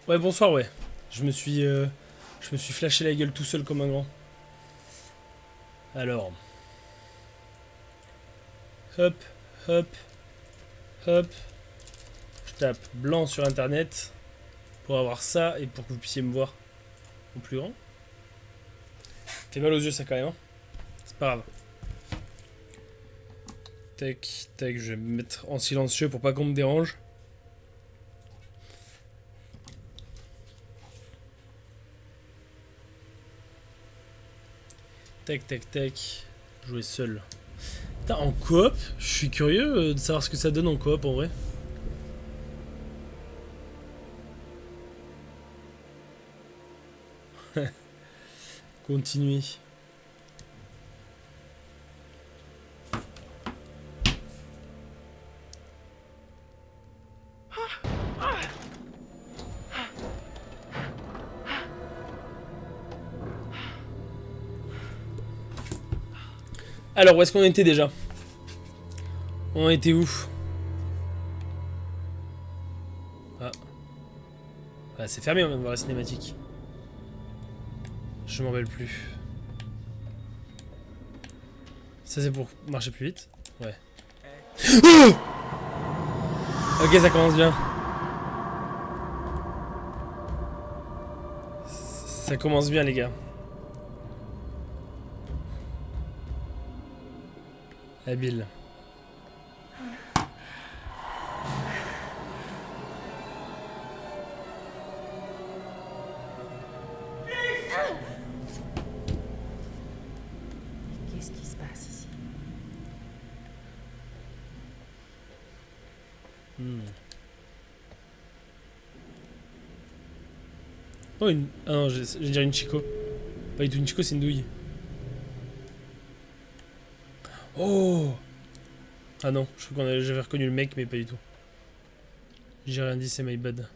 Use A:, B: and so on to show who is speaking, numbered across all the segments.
A: Ouais, bonsoir, ouais. Je me suis flashé la gueule tout seul comme un grand. Alors, hop, hop, hop. Je tape blanc sur internet pour avoir ça et pour que vous puissiez me voir en plus grand. Fait mal aux yeux ça quand même, hein. C'est pas grave. Tac, tac, je vais me mettre en silencieux pour pas qu'on me dérange. Tac, tac, tac. Jouer seul. Putain, en coop, je suis curieux de savoir ce que ça donne en coop en vrai. Continuer. Alors, où est-ce qu'on était déjà? On était où? Ah. Ah, c'est fermé, on vient de voir la cinématique. Je m'en rappelle plus. Ça c'est pour marcher plus vite? Ouais. Oh, ok, ça commence bien. Ça commence bien les gars. Habile.
B: Qu'est-ce qui se passe ici?
A: Oh une... Ah non, je vais dire une Chico. Pas du tout une Chico, c'est une douille. Oh. Ah non, je crois qu'on j'avais reconnu le mec, mais pas du tout. J'ai rien dit, c'est my bad.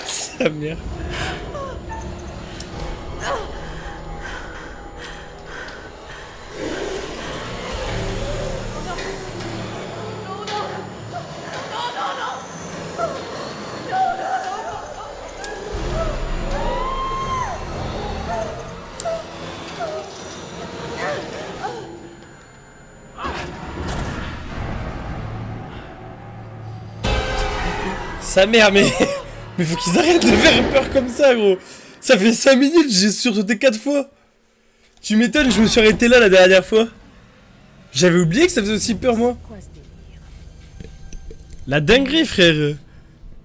A: Sa mère. Sa mère, mais... Mais faut qu'ils arrêtent de faire peur comme ça, gros. Ça fait 5 minutes, j'ai sursauté 4 fois. Tu m'étonnes, je me suis arrêté là la dernière fois. J'avais oublié que ça faisait aussi peur, moi.
B: Quoi ce délire?
A: La dinguerie, frère.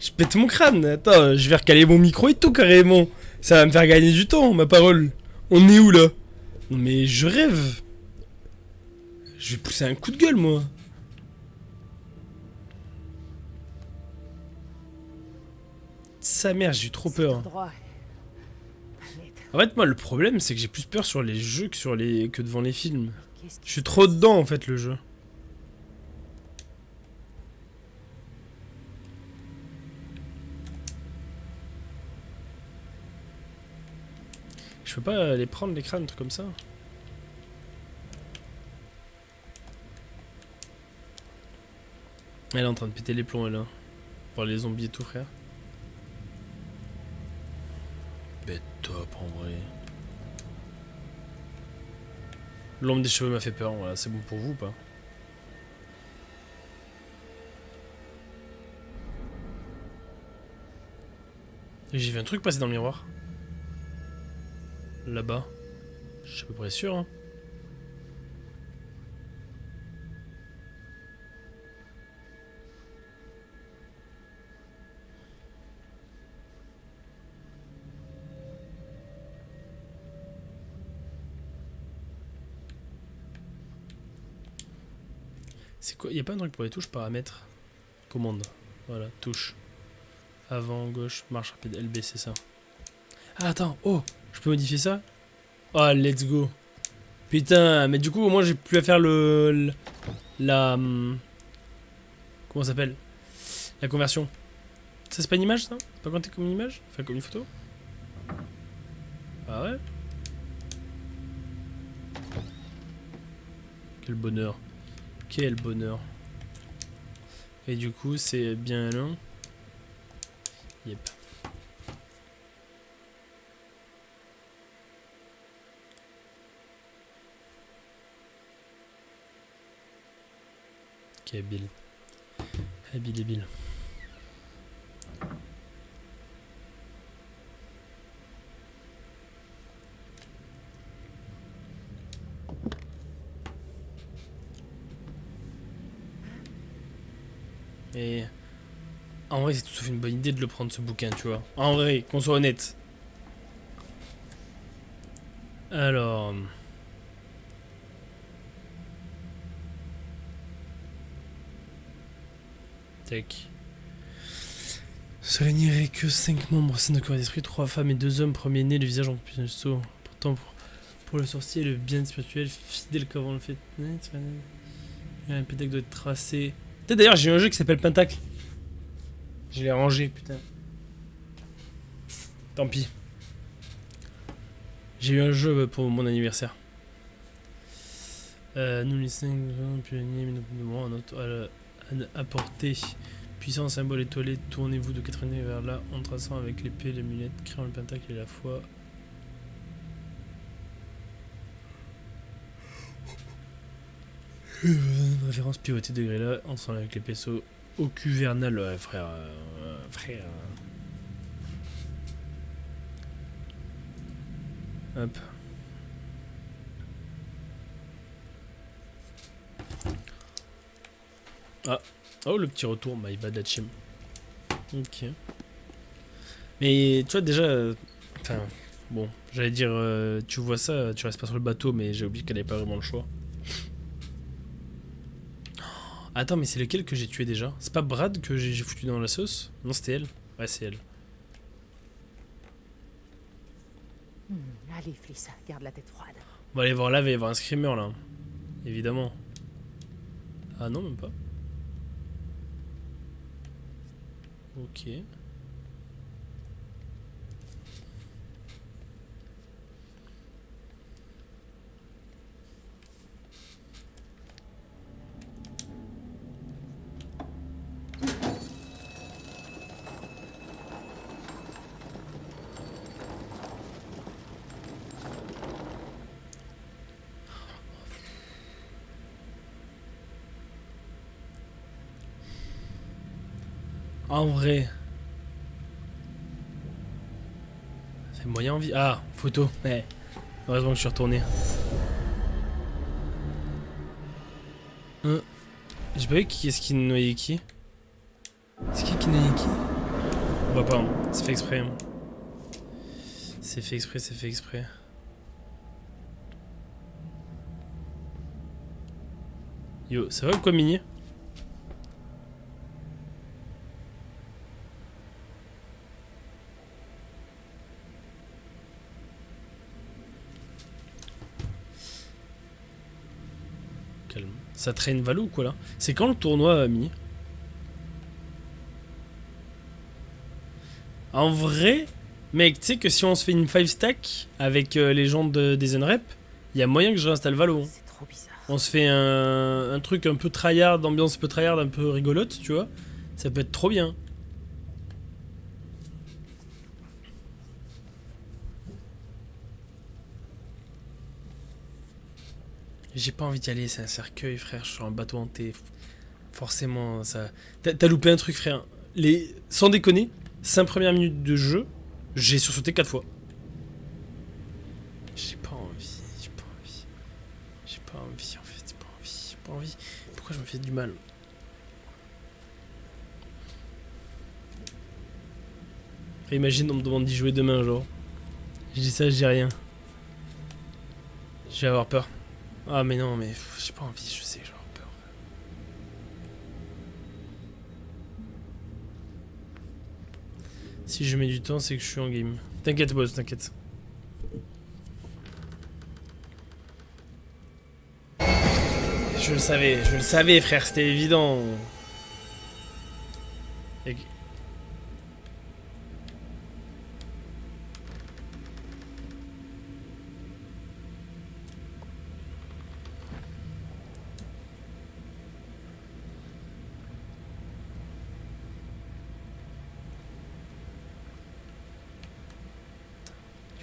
A: Je pète mon crâne. Attends, je vais recaler mon micro et tout, carrément. Ça va me faire gagner du temps, ma parole. On est où, là? Non, mais je rêve. Je vais pousser un coup de gueule, moi. Sa mère, j'ai eu trop peur.
B: Endroit.
A: En fait, moi, le problème, c'est que j'ai plus peur sur les jeux que devant les films.
B: Qu'est-ce qui
A: Je suis
B: se
A: trop
B: passe
A: dedans, en fait, le jeu. Je peux pas les prendre, les crânes, un truc comme ça. Elle est en train de péter les plombs, elle, là. Voir les zombies et tout, frère. Bête top, en vrai. L'ombre des cheveux m'a fait peur, voilà, c'est bon pour vous ou pas? J'ai vu un truc passer dans le miroir. Là-bas. Je suis à peu près sûr, hein. C'est quoi? Y'a pas un truc pour les touches paramètres? Commande. Voilà, touche. Avant, gauche, marche rapide, LB, c'est ça. Ah, attends, oh! Je peux modifier ça? Oh, let's go! Putain, mais du coup, au moins, j'ai plus à faire la. Comment ça s'appelle? La conversion. Ça, c'est pas une image, ça? C'est pas compté comme une image? Enfin, comme une photo? Ah ouais? Quel bonheur. Quel bonheur. Et du coup, c'est bien long. Yep. Ok, Bill. Bill et Bill. Et en vrai, c'est tout sauf une bonne idée de le prendre ce bouquin, tu vois. En vrai, qu'on soit honnête. Alors. Tac. Se réunirait que 5 membres au sein de corps d'esprit, 3 femmes et 2 hommes, premier-né, le visage en pinceau. Pourtant, pour le sorcier, le bien spirituel, fidèle qu'avant le fait. Un pentacle doit être tracé. Peut-être d'ailleurs, j'ai eu un jeu qui s'appelle Pentacle. Je l'ai rangé, putain. Tant pis. J'ai eu un jeu pour mon anniversaire. Nous les 5 pionniers, mais nous un autre à apporter. Puissant symbole étoilé, tournez-vous de 80 vers là en traçant avec l'épée, les lunettes, créant le pentacle et la foi. Référence pivotée degré là, ensemble avec les pinceaux au cuvernal. Ouais, frère. Frère. Hop. Ah. Oh, le petit retour, my bad Hachim. Ok. Mais tu vois, déjà. Enfin, bon, j'allais dire, tu vois ça, tu restes pas sur le bateau, mais j'ai oublié qu'elle avait pas vraiment le choix. Attends, mais c'est lequel que j'ai tué déjà? C'est pas Brad que j'ai foutu dans la sauce? Non, c'était elle. Ouais, c'est elle.
B: Allez, Flissa, garde la tête froide.
A: On va aller voir là, il va y avoir un screamer là. Évidemment. Ah non, même pas. Ok. En vrai. C'est moyen envie. Ah, photo. Ouais. Heureusement que je suis retourné. J'ai pas vu qui est-ce qui noyait qui. C'est qui noyait qui? On voit pas. Hein. C'est fait exprès. Hein. C'est fait exprès, c'est fait exprès. Yo, ça va ou quoi, Mini? Calme. Ça traîne Valou ou quoi là? C'est quand le tournoi, Mini? En vrai, mec, tu sais que si on se fait une 5 stack avec les gens des Unrep, il y a moyen que je réinstalle Valo.
B: C'est trop bizarre.
A: On se fait un truc un peu tryhard, ambiance un peu tryhard, un peu rigolote, tu vois. Ça peut être trop bien. J'ai pas envie d'y aller, c'est un cercueil, frère. Je suis sur un bateau hanté. Forcément, ça. T'as loupé un truc, frère. Sans déconner, 5 premières minutes de jeu, j'ai sursauté 4 fois. J'ai pas envie, j'ai pas envie. J'ai pas envie, en fait, j'ai pas envie, j'ai pas envie. Pourquoi je me fais du mal? Imagine, on me demande d'y jouer demain, genre. Je dis ça, je dis rien. Je vais avoir peur. Ah, mais non, mais j'ai pas envie, je sais, j'ai avoir peur. Si je mets du temps, c'est que je suis en game. T'inquiète, boss, t'inquiète. Je le savais, frère, c'était évident. Et...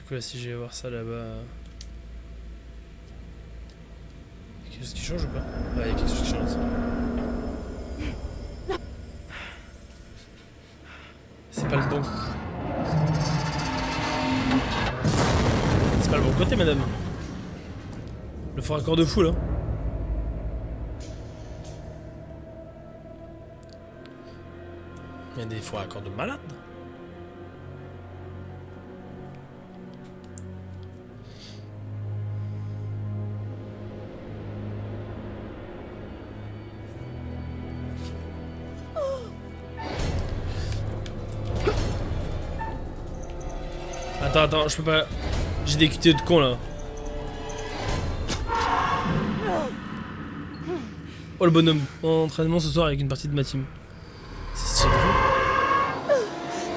A: coup là si je vais voir ça là-bas... Y'a quelque chose qui change ou pas? Ouais, y'a quelque chose qui change. C'est pas le bon. C'est pas le bon côté, madame. Le fort accord de fou là. Il y a des forts accords de malade. Attends, je peux pas... J'ai des QTE de con là. Oh le bonhomme, entraînement ce soir avec une partie de ma team. C'est stylé de fou.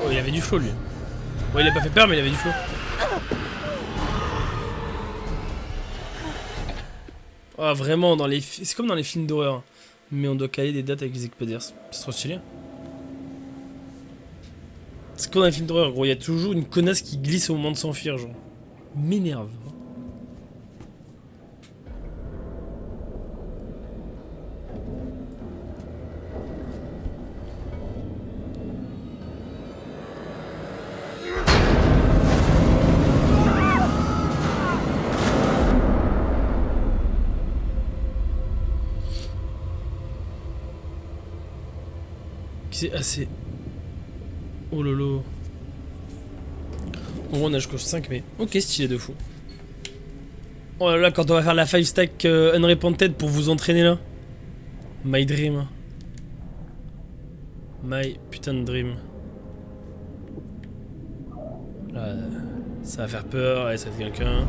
A: Oh il avait du flow lui. Bon il a pas fait peur mais il avait du flow. Oh vraiment dans les... C'est comme dans les films d'horreur. Mais on doit caler des dates avec les Expeders. C'est trop stylé. C'est comme dans les films d'horreur gros, il y a toujours une connasse qui glisse au moment de s'enfuir genre. M'énerve. C'est assez... Oh lolo. En gros on a jusqu'au 5 mai. Ok stylé de fou. Oh là là quand on va faire la 5 stack Unrepented pour vous entraîner là. My dream. My putain de dream. Là, ça va faire peur et ça va être quelqu'un.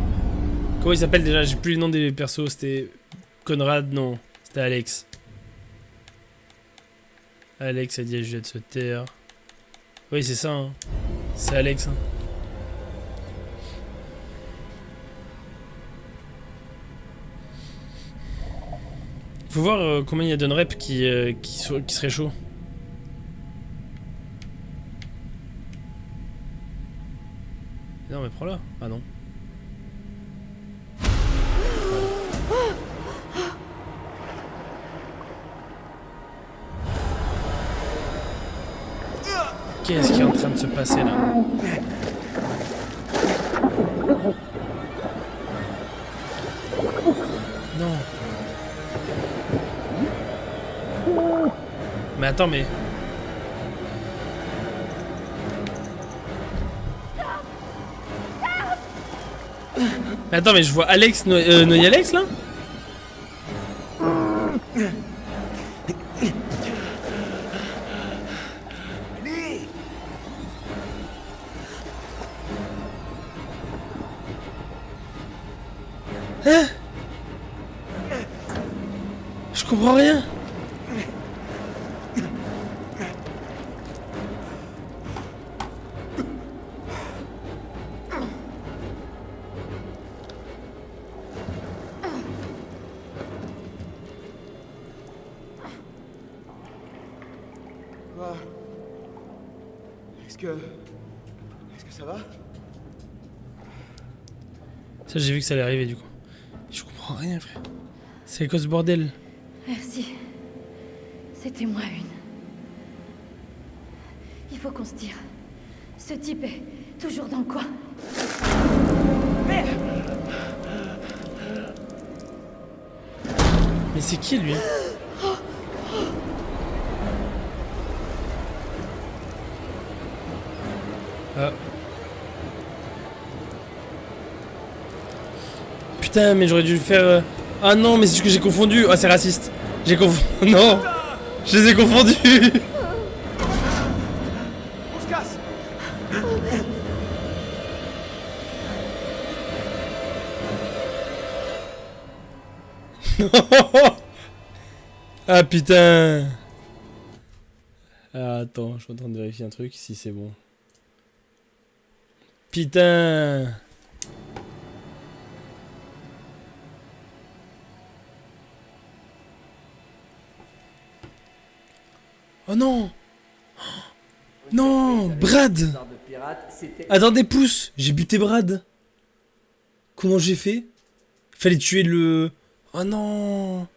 A: Comment il s'appelle déjà? J'ai plus les noms des persos. C'était Conrad, non. C'était Alex. Alex a dit à Julia de se taire. Oui, c'est ça. Hein. C'est Alex. Hein. Faut voir combien il y a d'unrep qui serait chaud. Non, mais prends-la. Ah non. Qu'est-ce qui est en train de se passer là? Non. Mais attends, mais... Mais attends, mais je vois Alex, Noy Alex là? Hein? Je comprends rien.
C: Quoi? Est-ce que ça va?
A: Ça j'ai vu que ça allait arriver du coup. Je comprends rien frère. C'est à cause du bordel.
B: Merci. C'était moi une. Il faut qu'on se tire. Ce type est toujours dans le coin. Merde!
A: Mais c'est qui lui? Ah. Putain, mais j'aurais dû le faire... Ah non, mais c'est ce que j'ai confondu. Ah, c'est raciste. J'ai confondu... Non. Je les ai confondus.
C: On se casse!
A: Ah putain. Ah, attends, je suis en train de vérifier un truc, si c'est bon. Putain. Oh non. Non, Brad. Attendez, pousse. J'ai buté Brad. Comment j'ai fait? Fallait tuer le... Oh non.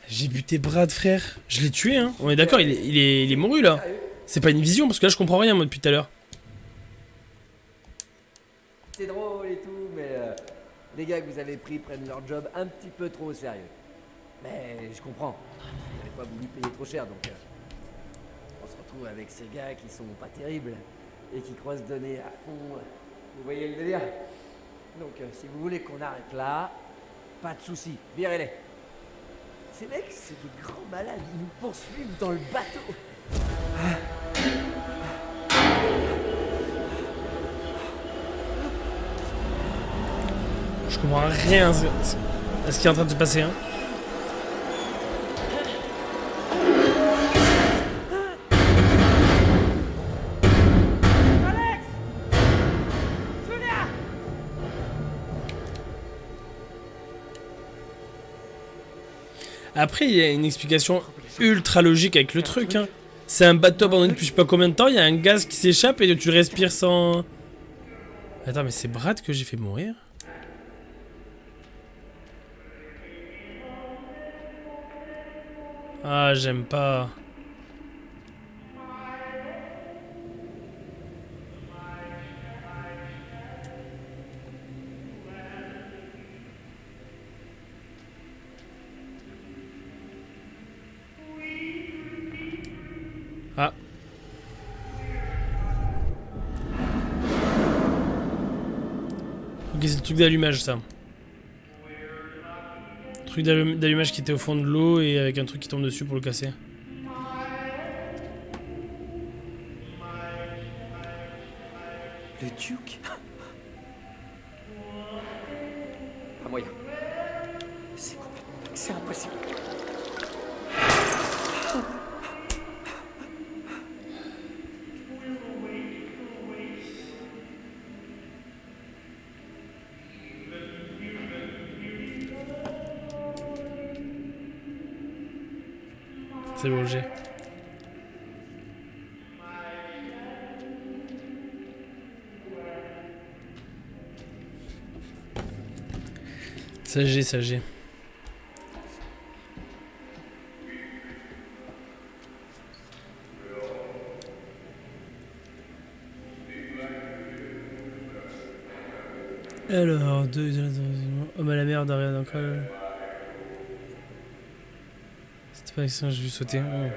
A: J'ai buté Brad, frère. Je l'ai tué, hein. On est d'accord, il est mouru, là. C'est pas une vision, parce que là, je comprends rien, moi, depuis tout à l'heure.
D: C'est drôle et tout, mais les gars que vous avez pris prennent leur job un petit peu trop au sérieux. Mais je comprends. Vous n'avez pas voulu payer trop cher, donc on se retrouve avec ces gars qui sont pas terribles et qui croient se donner à fond. Vous voyez le délire? Donc si vous voulez qu'on arrête là, pas de soucis, virez-les. Ces mecs, c'est des grands malades, ils nous poursuivent dans le bateau.
A: Je comprends rien à ce qui est en train de se passer, hein. Après, il y a une explication ultra logique avec le truc, hein. C'est un bateau abandonné depuis je sais pas combien de temps, il y a un gaz qui s'échappe et tu respires sans... Attends, mais c'est Brad que j'ai fait mourir? Ah, j'aime pas. Ah. Ok, c'est le truc d'allumage, ça. Truc d'allumage qui était au fond de l'eau et avec un truc qui tombe dessus pour le casser.
D: Le Duke? Pas moyen. C'est complètement... C'est impossible.
A: C'est bon, j'ai. Ça j'ai. Alors, homme à la merde, rien encore. C'était pas ça, j'ai vu sauter. Oh.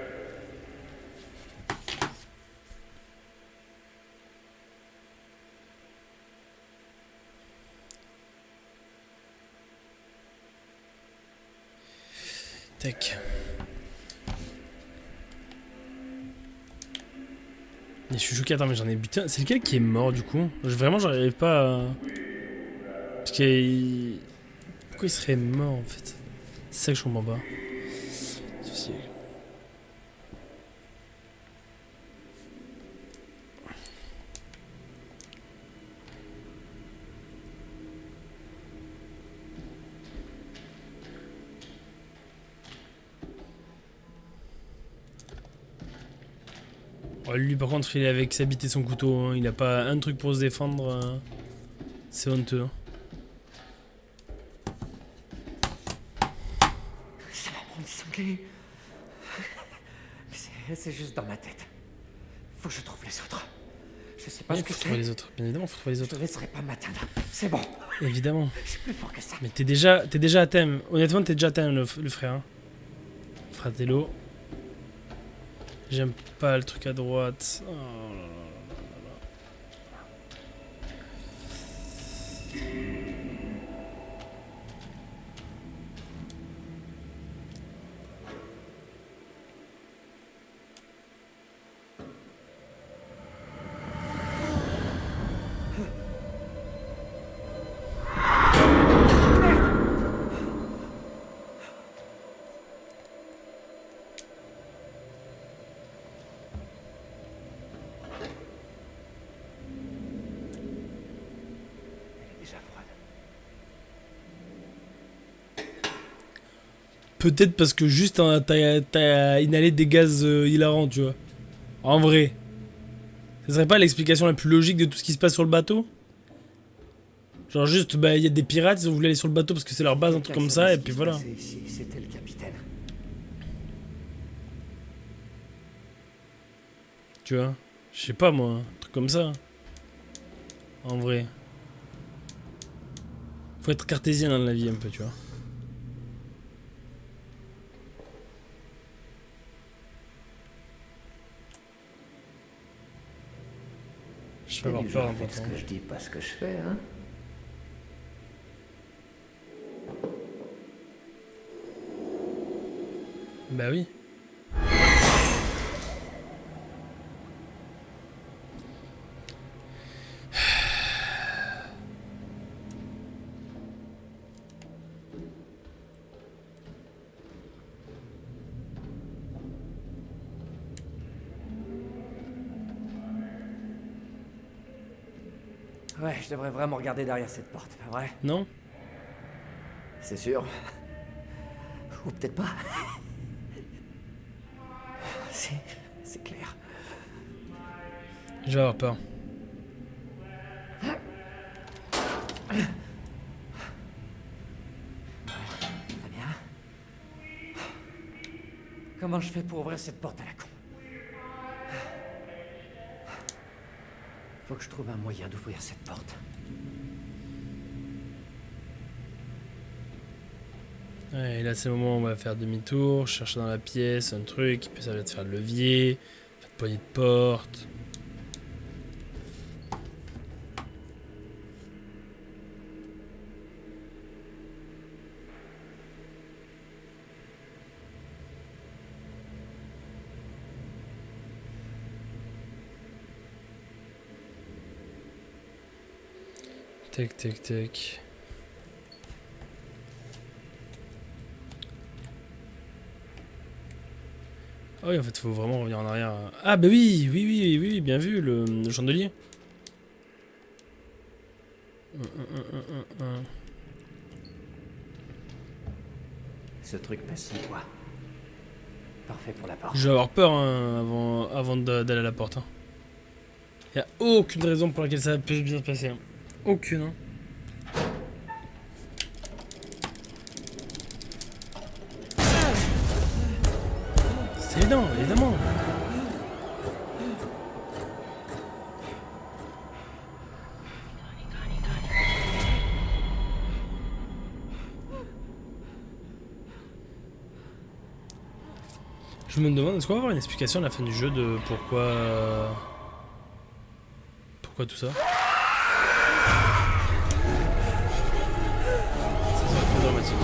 A: Tac. Et je suis choqué, attends, mais j'en ai buté. C'est lequel qui est mort du coup? Vraiment, j'arrive pas à. Parce qu'il. Pourquoi il serait mort en fait? C'est ça que je comprends pas. Oh, lui par contre il est avec sa bite et son couteau, hein. Il a pas un truc pour se défendre, c'est honteux. Hein.
D: Ça va me cingler. C'est juste dans ma tête. Faut que je trouve les autres. Je sais pas ce que
A: faut trouver les autres, bien évidemment, faut trouver les autres.
D: Je ne laisserai pas m'atteindre. C'est bon.
A: Évidemment.
D: Je suis plus fort que ça.
A: Mais t'es déjà à thème. Honnêtement, t'es déjà à thème, le frère. Hein. Fratello. J'aime pas le truc à droite. Oh là là. peut-être parce que juste hein, t'as inhalé des gaz hilarants, tu vois. En vrai. Ce serait pas l'explication la plus logique de tout ce qui se passe sur le bateau? Genre juste, bah, il y a des pirates, ils ont voulu aller sur le bateau parce que c'est leur base, un truc comme ça, et puis voilà.
D: C'était le capitaine.
A: Tu vois? Je sais pas moi, un truc comme ça. En vrai. Faut être cartésien dans la vie un peu, tu vois. Je vais avoir peur un peu.
D: Faites ce que je dis, pas ce que je fais, hein.
A: Bah oui.
D: Ouais, je devrais vraiment regarder derrière cette porte, pas vrai?
A: Non?
D: C'est sûr. Ou peut-être pas. C'est clair.
A: Je vais avoir peur.
D: Très bien. Comment je fais pour ouvrir cette porte à la con? Faut que je trouve un moyen d'ouvrir cette porte.
A: Ouais, et là c'est le moment où on va faire demi-tour, chercher dans la pièce un truc, puis ça va te faire le levier, faire de poignée de porte. Tac tac tac. Ah oui, en fait, faut vraiment revenir en arrière. Ah bah oui, oui, bien vu, le chandelier.
D: Ce truc passe sans quoi. Parfait pour la porte.
A: Je vais avoir peur hein, avant d'aller à la porte. Hein. Y a aucune raison pour laquelle ça peut bien se passer. Hein. Aucune. Hein. C'est évident, évidemment. Je me demande, est-ce qu'on va avoir une explication à la fin du jeu de pourquoi... Pourquoi tout ça? Ça serait trop dramatique.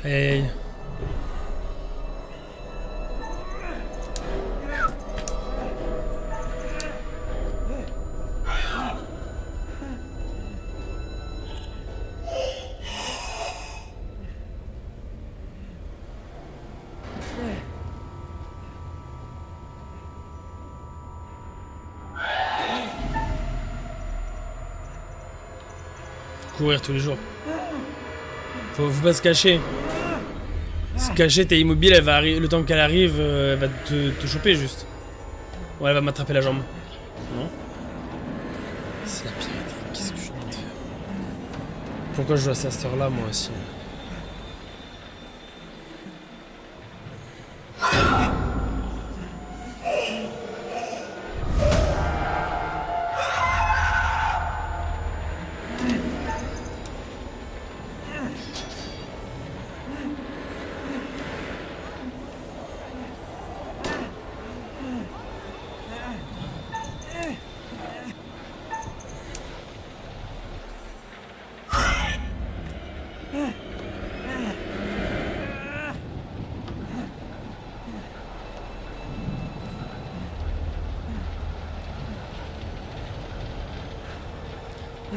A: Hey. Courir tous les jours. Faut pas se cacher. Se cacher, t'es immobile, elle va le temps qu'elle arrive, elle va te choper juste. Ouais, elle va m'attraper la jambe. Non? C'est la pire idée. Qu'est-ce que je suis en train de faire? Pourquoi je joue à cette heure-là, moi aussi?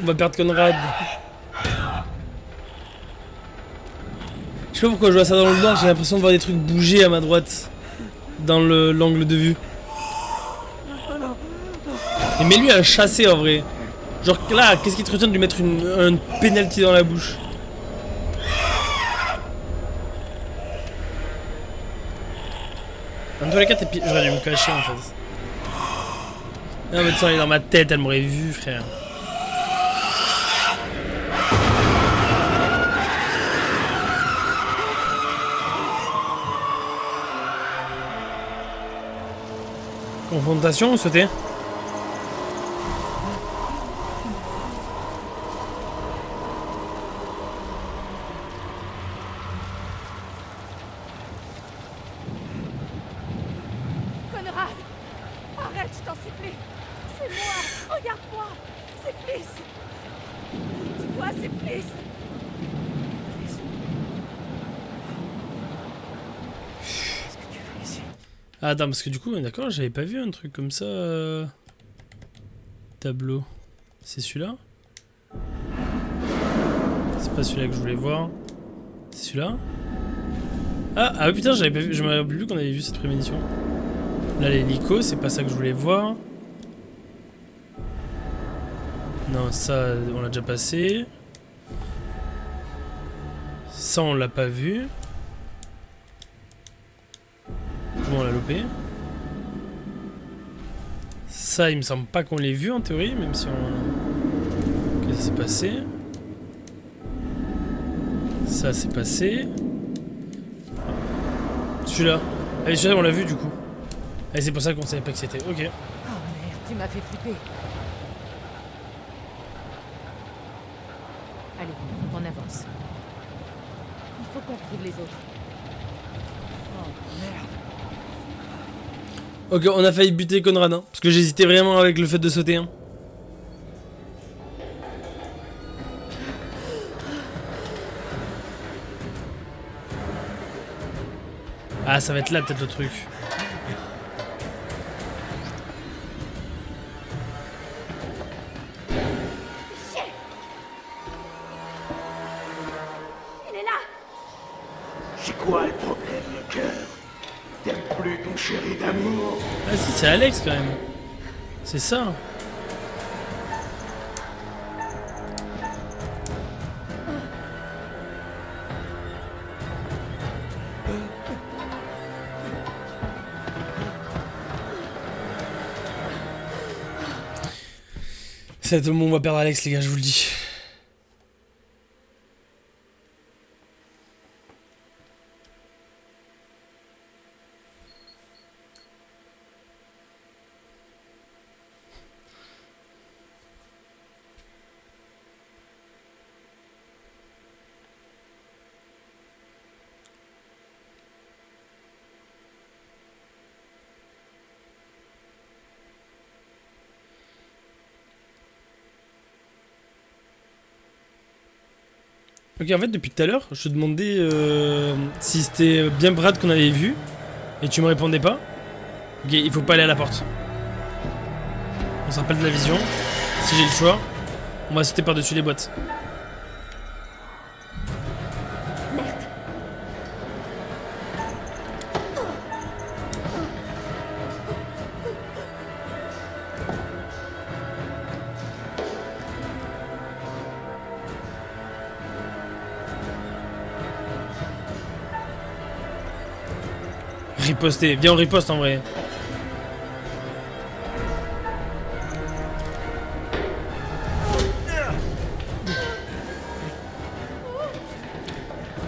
A: On va perdre Conrad. Je sais pas pourquoi je vois ça dans le noir, j'ai l'impression de voir des trucs bouger à ma droite. Dans l'angle de vue. Et mets-lui un chassé en vrai. Genre là, qu'est-ce qui te retient de lui mettre un penalty dans la bouche? Dans tous les cas, j'aurais dû me cacher en fait. Non mais de toute façon, elle est dans ma tête, elle m'aurait vu, frère. Confrontation ou sauter?
B: Conrad! Arrête, je t'en supplie! C'est moi! Regarde-moi! C'est Fliss! Tu vois, c'est Fliss! Qu'est-ce que tu fais ici?
A: Ah, attends, parce que du coup, d'accord, j'avais pas vu un truc comme ça. Tableau. C'est celui-là? C'est pas celui-là que je voulais voir. C'est celui-là? Ah putain, j'avais pas vu. Je me rappelle plus qu'on avait vu cette prémédition. Là, l'hélico, c'est pas ça que je voulais voir. Non, ça, on l'a déjà passé. Ça, on l'a pas vu. Comment on l'a loupé? Ça, il me semble pas qu'on l'ait vu en théorie, même si on... Qu'est-ce qui s'est passé? Ça, c'est passé. Celui-là. Allez, celui-là, on l'a vu du coup. Et c'est pour ça qu'on savait pas que c'était. Ok.
B: Oh merde, tu m'as fait flipper. Allez, on avance. Il faut qu'on retrouve les autres. Oh merde.
A: Ok, on a failli buter Conrad, hein, parce que j'hésitais vraiment avec le fait de sauter. Hein. Ah, ça va être là peut-être le truc.
B: Il est là!
E: C'est quoi le problème, le cœur? T'aimes plus ton chéri d'amour?
A: Ah si, c'est Alex quand même. C'est ça. C'est tout le monde, on va perdre Alex les gars, je vous le dis. Ok, en fait, depuis tout à l'heure, je te demandais si c'était bien Brad qu'on avait vu, et tu me répondais pas. Ok, il faut pas aller à la porte. On se rappelle de la vision. Si j'ai le choix, on va sauter par-dessus les boîtes.
B: Merde.
A: Riposter, viens on riposte en vrai.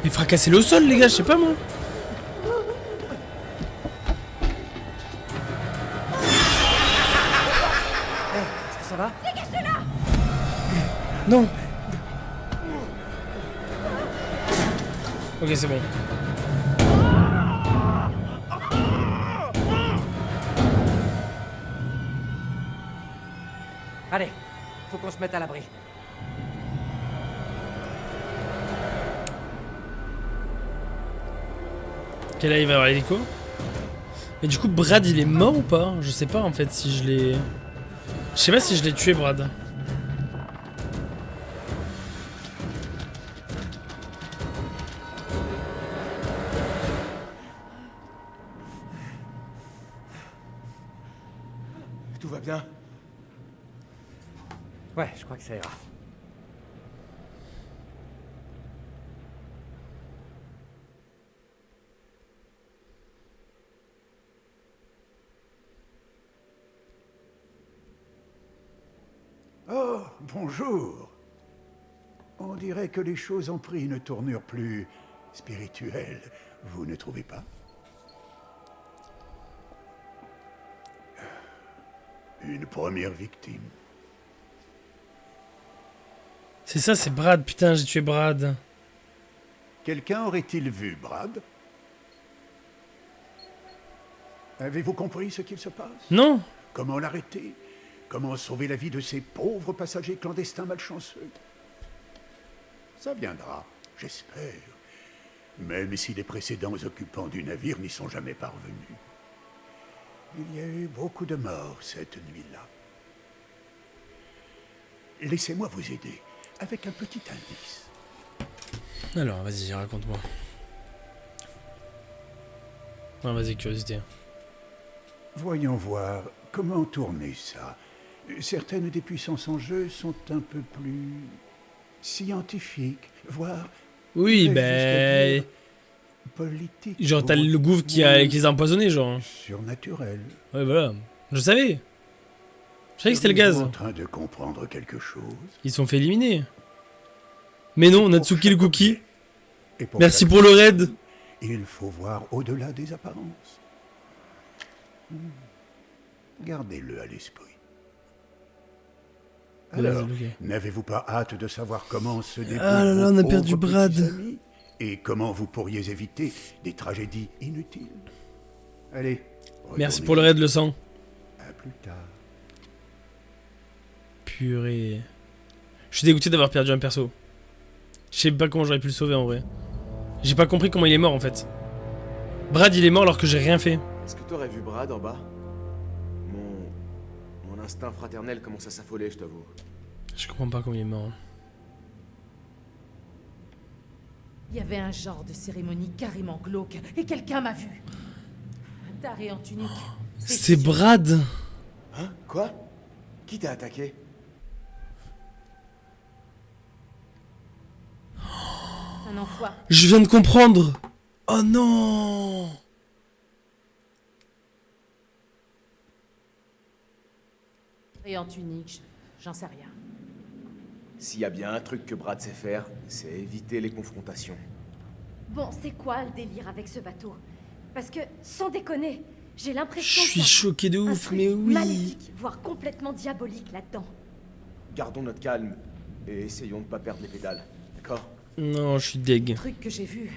A: Mais fracasser le sol les gars, je sais pas moi.
D: Est-ce que ça va?
A: Non. Ok, c'est bon.
D: Allez, faut qu'on se mette à l'abri.
A: Ok, là il va y avoir l'hélico. Mais du coup, Brad il est mort ou pas? Je sais pas en fait si je l'ai. Je sais pas si je l'ai tué, Brad.
C: bien?
D: Ouais, je crois que ça ira.
F: Oh, bonjour. On dirait que les choses ont pris une tournure plus spirituelle, vous ne trouvez pas? Une première victime.
A: C'est ça, c'est Brad. Putain, j'ai tué Brad.
F: Quelqu'un aurait-il vu Brad? Avez-vous compris ce qu'il se passe?
A: Non.
F: Comment l'arrêter? Comment sauver la vie de ces pauvres passagers clandestins malchanceux? Ça viendra, j'espère. Même si les précédents occupants du navire n'y sont jamais parvenus. Il y a eu beaucoup de morts cette nuit-là. Laissez-moi vous aider avec un petit indice.
A: Alors, vas-y, raconte-moi. Non, vas-y, curiosité.
F: Voyons voir comment tourner ça. Certaines des puissances en jeu sont un peu plus scientifiques, voire
A: Oui,
F: jusqu'à
A: ben...
F: dire politiques.
A: Genre, t'as
F: ou
A: le gouffre qui les a empoisonnés, genre.
F: surnaturel.
A: Ouais, voilà. Je savais. Je savais que c'était le gaz.
F: Êtes-vous en train de comprendre quelque chose?
A: Ils se sont fait éliminer. Mais non, Natsuki le cookie.
F: Et
A: Merci
F: chaque
A: pour le raid.
F: Il faut voir au-delà des apparences. Gardez-le à l'esprit. Alors,
A: Vas-y, ok.
F: n'avez-vous pas hâte de savoir comment se débrouillent
A: Ah là là,
F: vos
A: on a perdu
F: pauvres
A: Brad.
F: petits amis et comment vous pourriez éviter des tragédies inutiles? Allez.
A: Merci
F: retournez.
A: pour le raid, le sang.
F: À plus tard.
A: Purée. Je suis dégoûté d'avoir perdu un perso. Je sais pas comment j'aurais pu le sauver en vrai. J'ai pas compris comment il est mort en fait. Brad il est mort alors que j'ai rien fait.
C: Est-ce que t'aurais vu Brad en bas? Mon instinct fraternel commence à s'affoler, je t'avoue.
A: Je comprends pas comment il est mort.
B: Il y avait un genre de cérémonie carrément glauque, et quelqu'un m'a vu. Un taré en tunique.
A: C'est Brad.
C: Hein? Quoi? Qui t'a attaqué?
B: Un enfoiré.
A: Je viens de comprendre. Oh non.
B: Et en tunique, j'en sais rien.
C: S'il y a bien un truc que Brad sait faire, c'est éviter les confrontations.
G: Bon, c'est quoi le délire avec ce bateau? Parce que, sans déconner, j'ai
A: Je
G: l'impression
A: suis
G: qu'il y a
A: choqué de
G: un
A: ouf,
G: truc
A: mais oui.
G: maléfique, voire complètement diabolique là-dedans.
C: Gardons notre calme et essayons de pas perdre les pédales, d'accord?
A: Non, je suis deg.
B: Le truc que j'ai vu.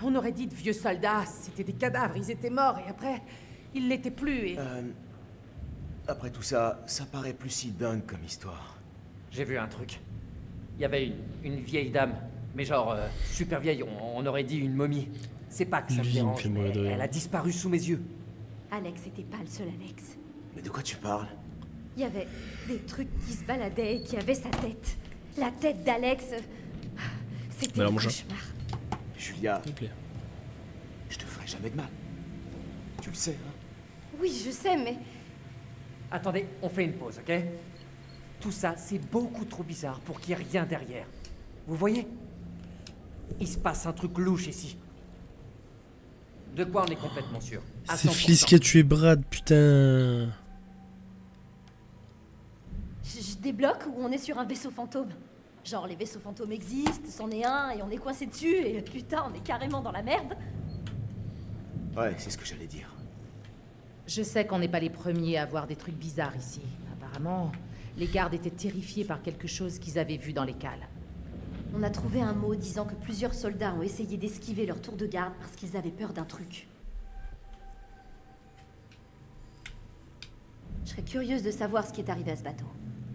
B: On aurait dit de vieux soldats, c'était des cadavres, ils étaient morts, et après, ils l'étaient plus, et...
C: Après tout ça, ça paraît plus si dingue comme histoire.
D: J'ai vu un truc. Il y avait une vieille dame, mais genre super vieille, on aurait dit une momie. C'est pas que ça me
A: Lui, il me
D: dérange,
A: fait
D: mais
A: mourir de rire.
D: elle a disparu sous mes yeux.
G: Alex était pas le seul Alex.
C: Mais de quoi tu parles?
G: Il y avait des trucs qui se baladaient et qui avaient sa tête. La tête d'Alex. C'était
A: Voilà,
G: un
A: mon chat.
G: cauchemar.
C: Julia,
A: S'il te plaît.
C: je te ferai jamais de mal. Tu le sais, hein?
G: Oui, je sais, mais...
D: Attendez, on fait une pause, ok? Tout ça, c'est beaucoup trop bizarre pour qu'il n'y ait rien derrière. Vous voyez? Il se passe un truc louche ici. De quoi on est complètement sûr? À
A: C'est
D: 100%.
A: Fliss qui a tué Brad, putain.
G: Je débloque ou on est sur un vaisseau fantôme? Genre, les vaisseaux fantômes existent, c'en est un, et on est coincé dessus, et putain, on est carrément dans la merde.
C: Ouais, c'est ce que j'allais dire.
B: Je sais qu'on n'est pas les premiers à voir des trucs bizarres ici. Apparemment, les gardes étaient terrifiés par quelque chose qu'ils avaient vu dans les cales.
G: On a trouvé un mot disant que plusieurs soldats ont essayé d'esquiver leur tour de garde parce qu'ils avaient peur d'un truc. Je serais curieuse de savoir ce qui est arrivé à ce bateau.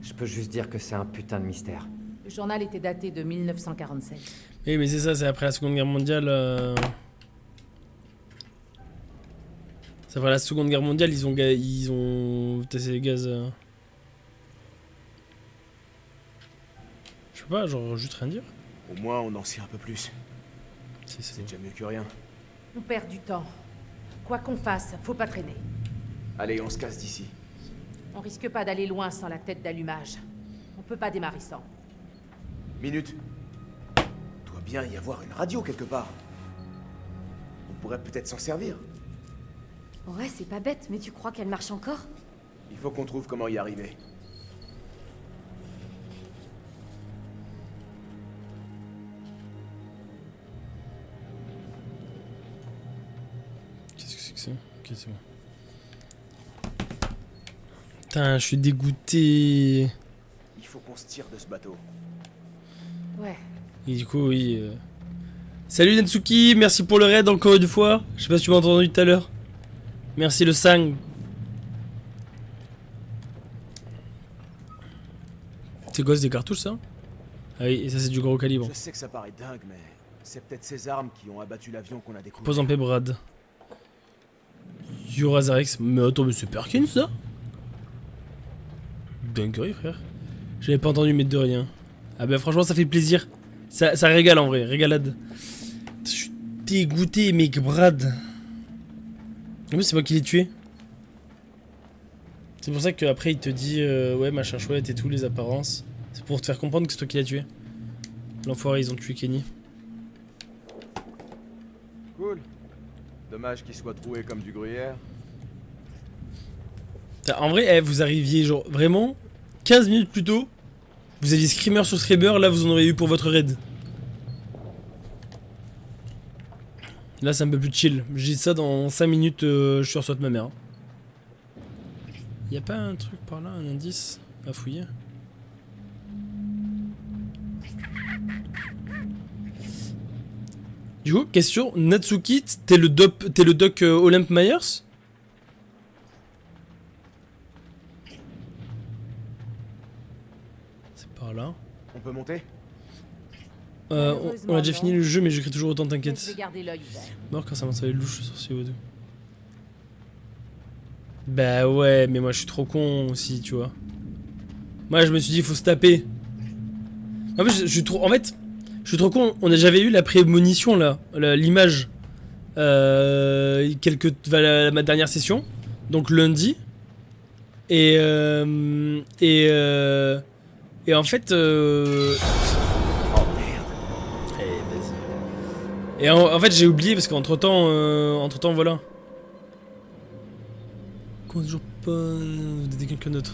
D: Je peux juste dire que c'est un putain de mystère.
B: Le journal était daté de 1947.
A: Oui, mais c'est ça, c'est après la Seconde Guerre mondiale. C'est après la Seconde Guerre mondiale, ils ont tassé les gaz. Je sais pas, genre juste rien dire.
C: Au moins, on en sait un peu plus.
A: Si, c'est
C: C'est déjà mieux que rien.
B: On perd du temps. Quoi qu'on fasse, faut pas traîner.
C: Allez, on se casse d'ici.
B: On risque pas d'aller loin sans la tête d'allumage. On peut pas démarrer sans.
C: Minute. Doit bien y avoir une radio quelque part. On pourrait peut-être s'en servir.
G: Ouais, c'est pas bête, mais tu crois qu'elle marche encore?
C: Il faut qu'on trouve comment y arriver.
A: Qu'est-ce que c'est que ça? Ok, c'est bon. Putain, je suis dégoûté.
C: Il faut qu'on se tire de ce bateau.
B: Ouais.
A: Et du coup, oui. Salut Natsuki, merci pour le raid encore une fois. Je sais pas si tu m'as entendu tout à l'heure. Merci le sang. C'est quoi, c'est des cartouches ça? Ah oui, et ça c'est du gros calibre.
C: Je sais que ça paraît dingue, mais c'est peut-être ces armes qui ont abattu l'avion qu'on a découvert.
A: Pose en paix Brad. Urazarex. Mais attends, mais c'est Perkins ça? Dinguerie frère. J'avais pas entendu mettre de rien. Ah bah franchement ça fait plaisir. Ça régale en vrai, régalade. Je suis dégoûté mec, Brad. En plus c'est moi qui l'ai tué. C'est pour ça qu'après il te dit ouais machin chouette et tout, les apparences. C'est pour te faire comprendre que c'est toi qui l'as tué. L'enfoiré, ils ont tué Kenny.
C: Cool. Dommage qu'il soit troué comme du gruyère.
A: En vrai, vous arriviez genre vraiment 15 minutes plus tôt. Vous aviez Screamer sur Screamer, là vous en auriez eu pour votre raid. Là c'est un peu plus chill. Je dis ça dans 5 minutes, je suis sur ma mère. Y'a pas un truc par là, un indice à fouiller? Du coup, question, Natsuki, t'es le doc Olympe Myers? C'est par là.
C: On peut monter?
A: On a déjà fini le jeu, mais j'écris toujours autant,
B: Je vais
A: t'inquiète.
B: garder l'œil ouvert.
A: Mort quand ça m'en savait louche sur CO2. Bah ouais, mais moi je suis trop con aussi, tu vois. Moi je me suis dit, il faut se taper. En fait, je suis trop. En fait, je suis trop con. On a j'avais eu la prémonition là, l'image. Ma dernière session, donc lundi. Et en fait. Et en fait j'ai oublié parce qu'entre temps voilà. Comment toujours pas d'aider quelqu'un d'autre?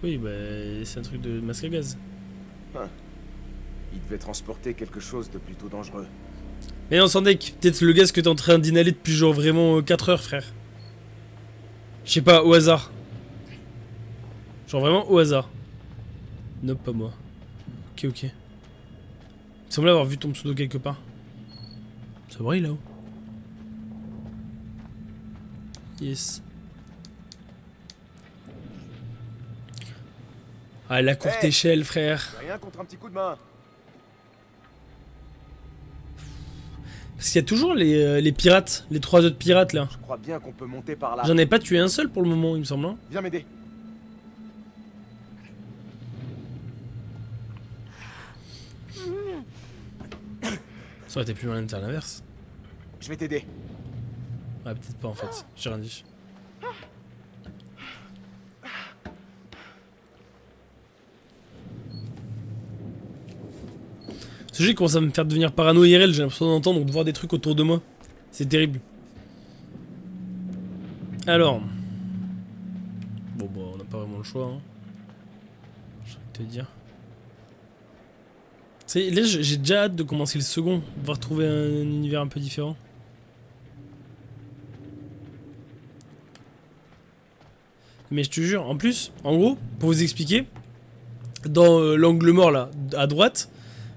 A: Oui bah c'est un truc de masque à gaz.
C: Il devait transporter quelque chose de plutôt dangereux.
A: Mais on s'en deck, peut-être le gaz que t'es en train d'inhaler depuis genre vraiment 4 heures frère. Je sais pas, au hasard. Genre vraiment au hasard. Nope, pas moi. Ok. Il semblait avoir vu ton pseudo quelque part. Ça brille là-haut. Yes. Ah, la courte échelle, frère.
C: Rien contre un petit coup de main.
A: Parce qu'il y a toujours les pirates, les 3 autres pirates là.
C: Je crois bien qu'on peut monter par là.
A: J'en ai pas tué un seul pour le moment, il me semble. Hein.
C: Viens m'aider.
A: Ça aurait été plus malin de faire l'inverse.
C: Je vais t'aider.
A: Ouais, peut-être pas en fait, j'ai rien dit. Ce jeu commence à me faire devenir parano IRL, j'ai l'impression d'entendre ou de voir des trucs autour de moi. C'est terrible. Alors. Bon, on n'a pas vraiment le choix. Hein. J'ai envie de te dire. Là, j'ai déjà hâte de commencer le second, de pouvoir trouver un univers un peu différent. Mais je te jure, en plus, en gros, pour vous expliquer, dans l'angle mort là, à droite,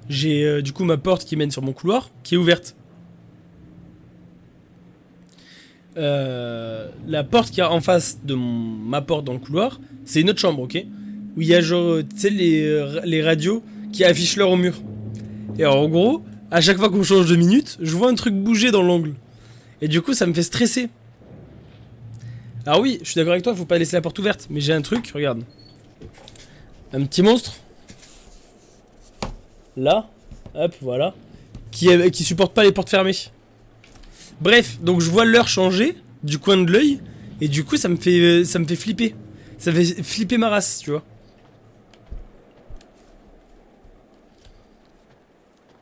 A: j'ai du coup ma porte qui mène sur mon couloir, qui est ouverte. La porte qui est en face de ma porte dans le couloir, c'est une autre chambre, ok? Où il y a genre, tu sais, les radios qui affichent l'heure au mur. Et alors, en gros, à chaque fois qu'on change de minute, je vois un truc bouger dans l'angle. Et du coup, ça me fait stresser. Alors oui, je suis d'accord avec toi, faut pas laisser la porte ouverte. Mais j'ai un truc, regarde. Un petit monstre. Là. Hop, voilà. Qui supporte pas les portes fermées. Bref, donc je vois l'heure changer du coin de l'œil. Et du coup, ça me fait flipper. Ça fait flipper ma race, tu vois.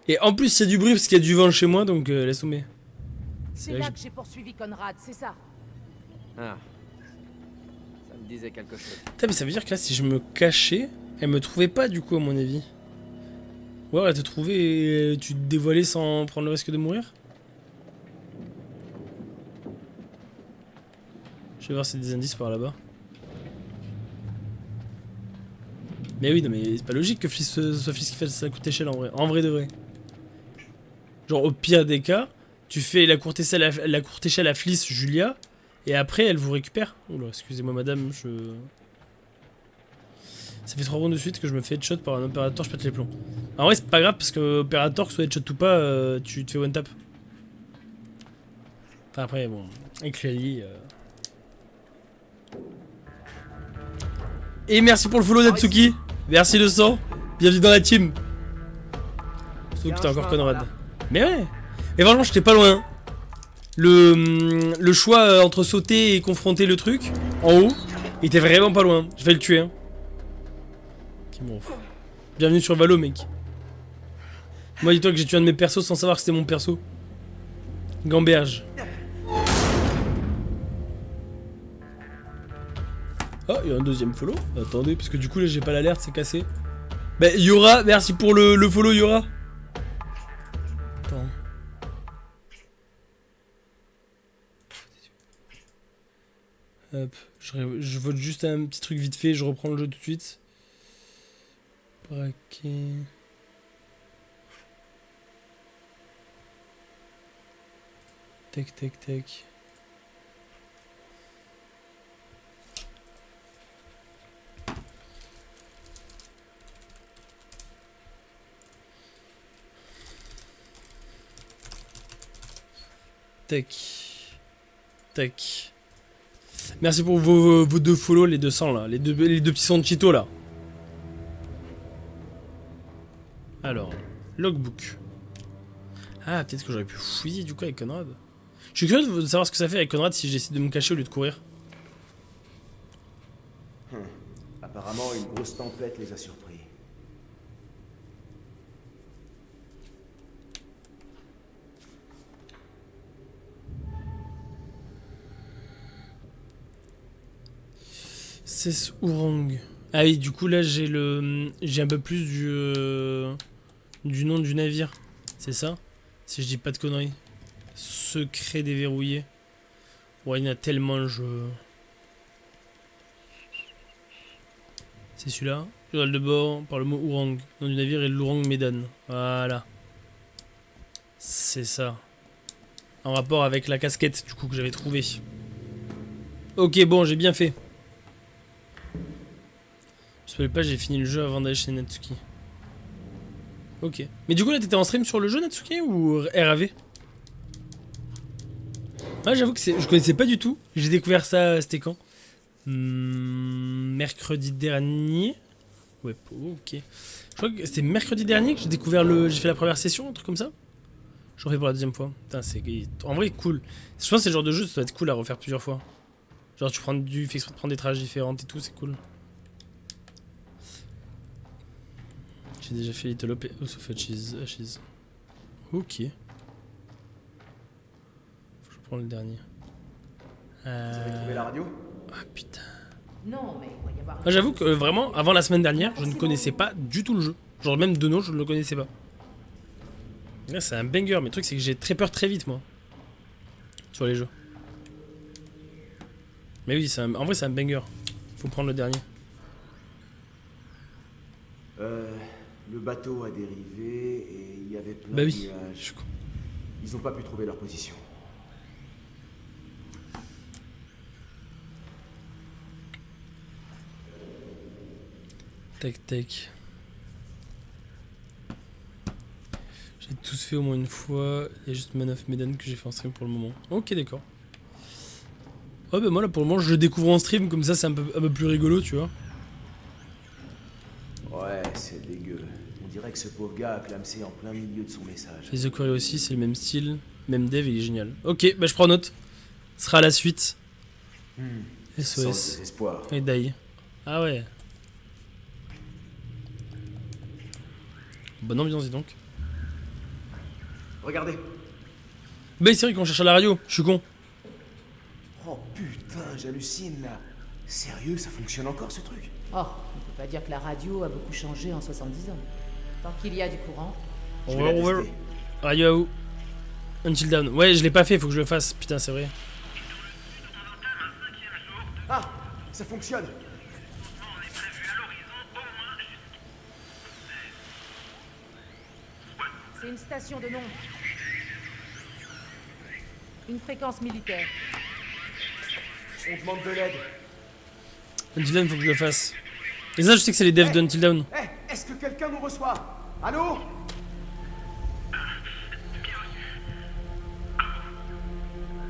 A: Et en plus, c'est du bruit parce qu'il y a du vent chez moi, donc laisse tomber.
B: C'est là que j'ai poursuivi Conrad, c'est ça.
D: Ah. Ça me disait quelque chose.
A: Putain, mais ça veut dire que là, si je me cachais, elle me trouvait pas, du coup, à mon avis. Ou alors elle te trouvait et tu te dévoilais sans prendre le risque de mourir. Je vais voir si y a des indices par là-bas. Mais oui, non, mais c'est pas logique que Fliss soit Fliss qui fait sa courte échelle en vrai. En vrai de vrai. Genre, au pire des cas, tu fais la courte échelle à Fliss, Julia, et après elle vous récupère. Oula, excusez-moi madame, ça fait 3 rounds de suite que je me fais headshot par un opérateur, je pète les plombs. En vrai, c'est pas grave parce que opérateur, que ce soit headshot ou pas, tu te fais one tap. Enfin, après, bon, avec l'allié. Et merci pour le follow Natsuki. Merci le sang. Bienvenue dans la team. Surtout que t'es encore Conrad. Mais ouais. Mais franchement, j'étais pas loin. Le choix entre sauter et confronter le truc en haut, il était vraiment pas loin. Je vais le tuer. Hein. Bienvenue sur Valo, mec. Moi, dis-toi que j'ai tué un de mes persos sans savoir que c'était mon perso. Gamberge. Ah, il y a un deuxième follow. Attendez, parce que du coup, là, j'ai pas l'alerte, c'est cassé. Bah, Yora, merci pour le follow, Yora. Attends. Hop, je vote juste un petit truc vite fait, je reprends le jeu tout de suite. Braquer. Tac, tac, tac. Tac. Tac. Merci pour vos 2 follow, les 200 là. Les deux petits sons de Cheeto là. Alors, logbook. Ah, peut-être que j'aurais pu fouiller du coup avec Conrad. Je suis curieux de savoir ce que ça fait avec Conrad si j'essaie de me cacher au lieu de courir.
C: Apparemment, une grosse tempête les a surpris.
A: C'est Ourang. Ah oui, du coup là j'ai un peu plus du nom du navire. C'est ça? Si je dis pas de conneries. Secret déverrouillé. Ouais, il y en a tellement je... C'est celui-là. Journal de bord par le mot Ourang. Nom du navire est l'Ourang Medan. Voilà. C'est ça. En rapport avec la casquette du coup que j'avais trouvé. Ok, bon, j'ai bien fait. Je savais pas, j'ai fini le jeu avant d'aller chez Natsuki. Ok. Mais du coup là t'étais en stream sur le jeu Natsuki ou RAV? Ah j'avoue que je connaissais pas du tout. J'ai découvert ça, c'était quand? Mercredi dernier. Ouais, ok. Je crois que c'était mercredi dernier que j'ai découvert j'ai fait la première session, un truc comme ça. Je refais pour la deuxième fois. Putain, c'est en vrai cool. Je pense que c'est le genre de jeu, ça doit être cool à refaire plusieurs fois. Genre tu fais exprès de prendre des trages différentes et tout, c'est cool. J'ai déjà fait Little Hope et House of Ashes. Ok. Faut que je prends le dernier.
C: Vous avez trouvé la radio?
A: Ah putain.
B: Non, mais il doit y avoir...
A: Moi j'avoue que vraiment, avant la semaine dernière, je ne connaissais pas du tout le jeu. Genre même de nom, je ne le connaissais pas. Là c'est un banger, mais le truc c'est que j'ai très peur très vite moi. Sur les jeux. Mais oui, en vrai c'est un banger. Faut prendre le dernier.
C: Le bateau a dérivé et il y avait plein
A: bah oui.
C: de nuages. Ils n'ont pas pu trouver leur position.
A: Tac tac. J'ai tous fait au moins une fois. Il y a juste Man of Medan que j'ai fait en stream pour le moment. Ok, d'accord. Ouais, bah moi là pour le moment je le découvre en stream, comme ça c'est un peu plus rigolo, tu vois.
C: Ouais, c'est dégueu. On dirait que ce pauvre gars a clamsé en plein milieu de son message.
A: Les The Quarry aussi, c'est le même style. Même dev, il est génial. Ok, bah je prends note. Ce sera la suite.
C: Ça sent le
A: SOS.
C: désespoir.
A: Et die. Ah ouais. Bonne ambiance, dis donc.
C: Regardez.
A: Bah c'est vrai qu'on cherche à la radio, je suis con.
C: Oh putain, j'hallucine là. Sérieux, ça fonctionne encore ce truc?
H: Oh, on peut pas dire que la radio a beaucoup changé en 70 ans. Tant qu'il y a du courant.
C: Je vais la
A: Over.
C: tester.
A: Radio à où? Until Down. Ouais, je l'ai pas fait, faut que je le fasse. Putain, c'est vrai.
C: Ah, ça fonctionne.
H: C'est une station de nombre. Une fréquence militaire.
C: On demande de l'aide.
A: Until Down, faut que je le fasse. Et ça, je sais que c'est les devs de Until Down.
C: Eh, est-ce que quelqu'un nous reçoit? Allô?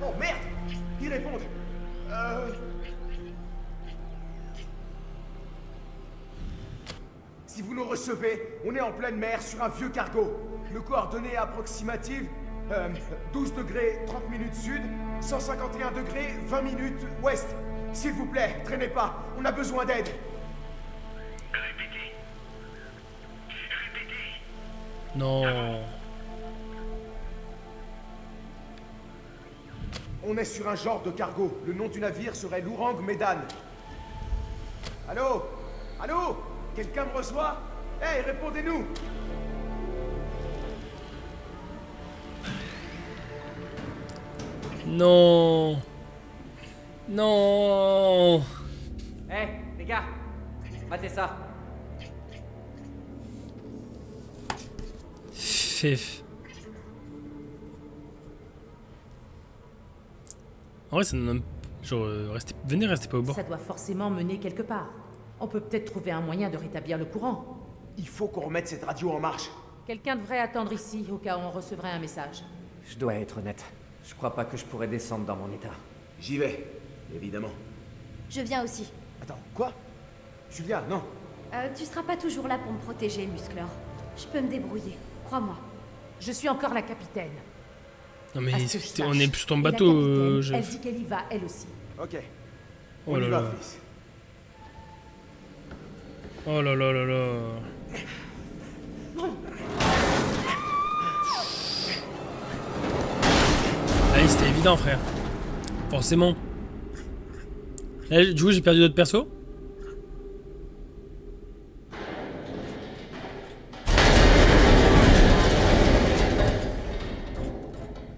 C: Oh merde! Ils répondent. Si vous nous recevez, on est en pleine mer sur un vieux cargo. Le coordonnées approximatives 12 degrés 30 minutes sud, 151 degrés 20 minutes ouest. S'il vous plaît, traînez pas, on a besoin d'aide.
A: Non.
C: On est sur un genre de cargo. Le nom du navire serait l'Ourang Medan. Allô? Allô? Quelqu'un me reçoit? Hey, répondez-nous!
A: Non. Non.
D: Eh, les gars, matez ça.
A: Fif. En vrai, ça nous donne... Genre, venez, restez pas au bord.
H: Ça doit forcément mener quelque part. On peut peut-être trouver un moyen de rétablir le courant.
C: Il faut qu'on remette cette radio en marche.
H: Quelqu'un devrait attendre ici au cas où on recevrait un message.
D: Je dois être honnête. Je crois pas que je pourrais descendre dans mon état.
C: J'y vais, évidemment.
G: Je viens aussi.
C: Attends, quoi? Julia, non.
G: Tu seras pas toujours là pour me protéger, Musclor. Je peux me débrouiller, crois-moi.
H: Je suis encore la capitaine.
A: Non mais
H: À ce que je
A: on
H: sache.
A: est plus ton
H: Et la
A: bateau,
H: capitaine,
A: chef.
H: elle dit qu'elle y va, elle aussi.
C: Ok.
A: Oh
C: On
A: là
C: y va,
A: là.
C: fils.
A: Oh là là là là. Allez, c'était évident, frère. Forcément. Là, du coup, j'ai perdu d'autres persos.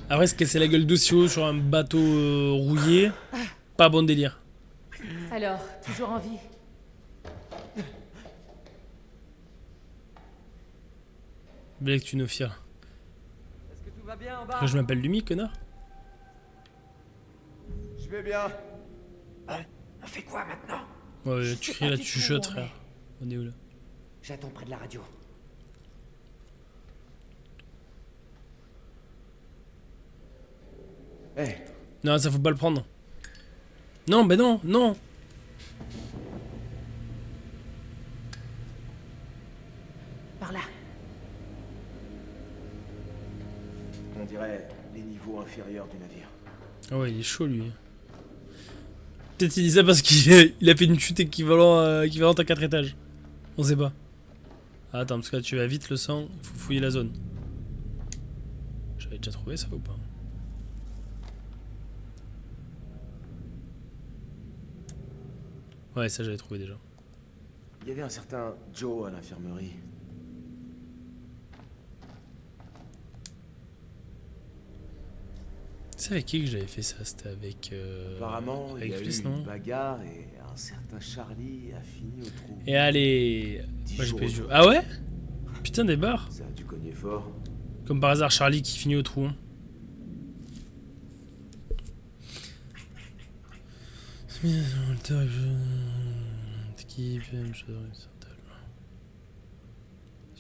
A: Après, se casser la gueule d'Ossio sur un bateau rouillé, pas bon délire.
H: Alors, toujours en vie?
A: Blague, tu nous fiers.
D: Est-ce que tout va bien en bas?
A: Après, je m'appelle Lumi, connard.
C: Je vais bien.
E: On fait quoi maintenant?
A: Ouais,
H: Je
A: tu
H: sais
A: cries
H: pas
A: là,
H: du
A: tu
H: tout où
A: chuchotes,
H: on
A: frère.
H: est.
A: On est où là?
D: J'attends près de la radio.
C: Eh,
A: Non, ça faut pas le prendre. Non, ben non, non.
H: Par là.
C: on dirait les niveaux inférieurs du navire.
A: Ah ouais, il est chaud lui. Peut-être il dit ça parce qu'il a fait une chute équivalente à 4 étages. On sait pas. Ah, attends, parce que là tu vas vite le sang, il faut fouiller la zone. J'avais déjà trouvé ça ou pas? Ouais, ça j'avais trouvé déjà.
C: Il y avait un certain Joe à l'infirmerie.
A: C'est avec qui que j'avais fait ça? C'était avec...
C: Apparemment, il
A: avec
C: y a
A: Fliss,
C: eu
A: non?
C: une bagarre et un certain Charlie a fini au trou.
A: Et allez...
C: 10
A: Moi j'ai
C: jours
A: pas eu
C: au
A: ce jeu.
C: trou.
A: Ah ouais? Putain des barres.
C: Ça a dû cogner fort.
A: Comme par hasard, Charlie qui finit au trou. Hein.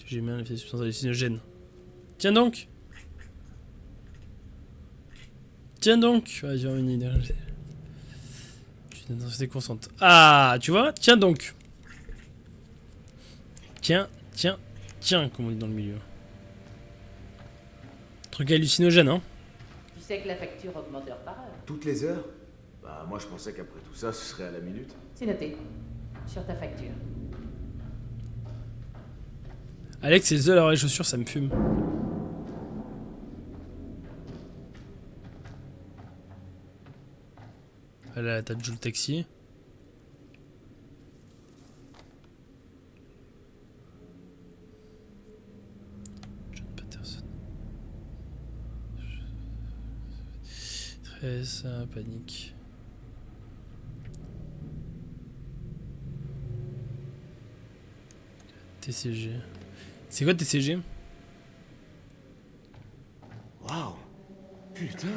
A: J'ai mis un effet de substance hallucinogène. Tiens donc! Tiens donc! Ouais, j'ai une idée. J'ai une intensité constante. Ah, tu vois? Tiens donc! Tiens, tiens, tiens, comme on dit dans le milieu. Truc hallucinogène, hein?
H: Tu sais que la facture augmente heure par heure.
C: Toutes les heures? Bah, moi je pensais qu'après tout ça, ce serait à la minute.
H: C'est noté. Sur ta facture.
A: Alex, c'est le seul à avoir les chaussures, ça me fume. Là, t'as Joe le taxi. John Patterson. 13, panique. TCG. C'est quoi TCG?
C: Waouh! Putain!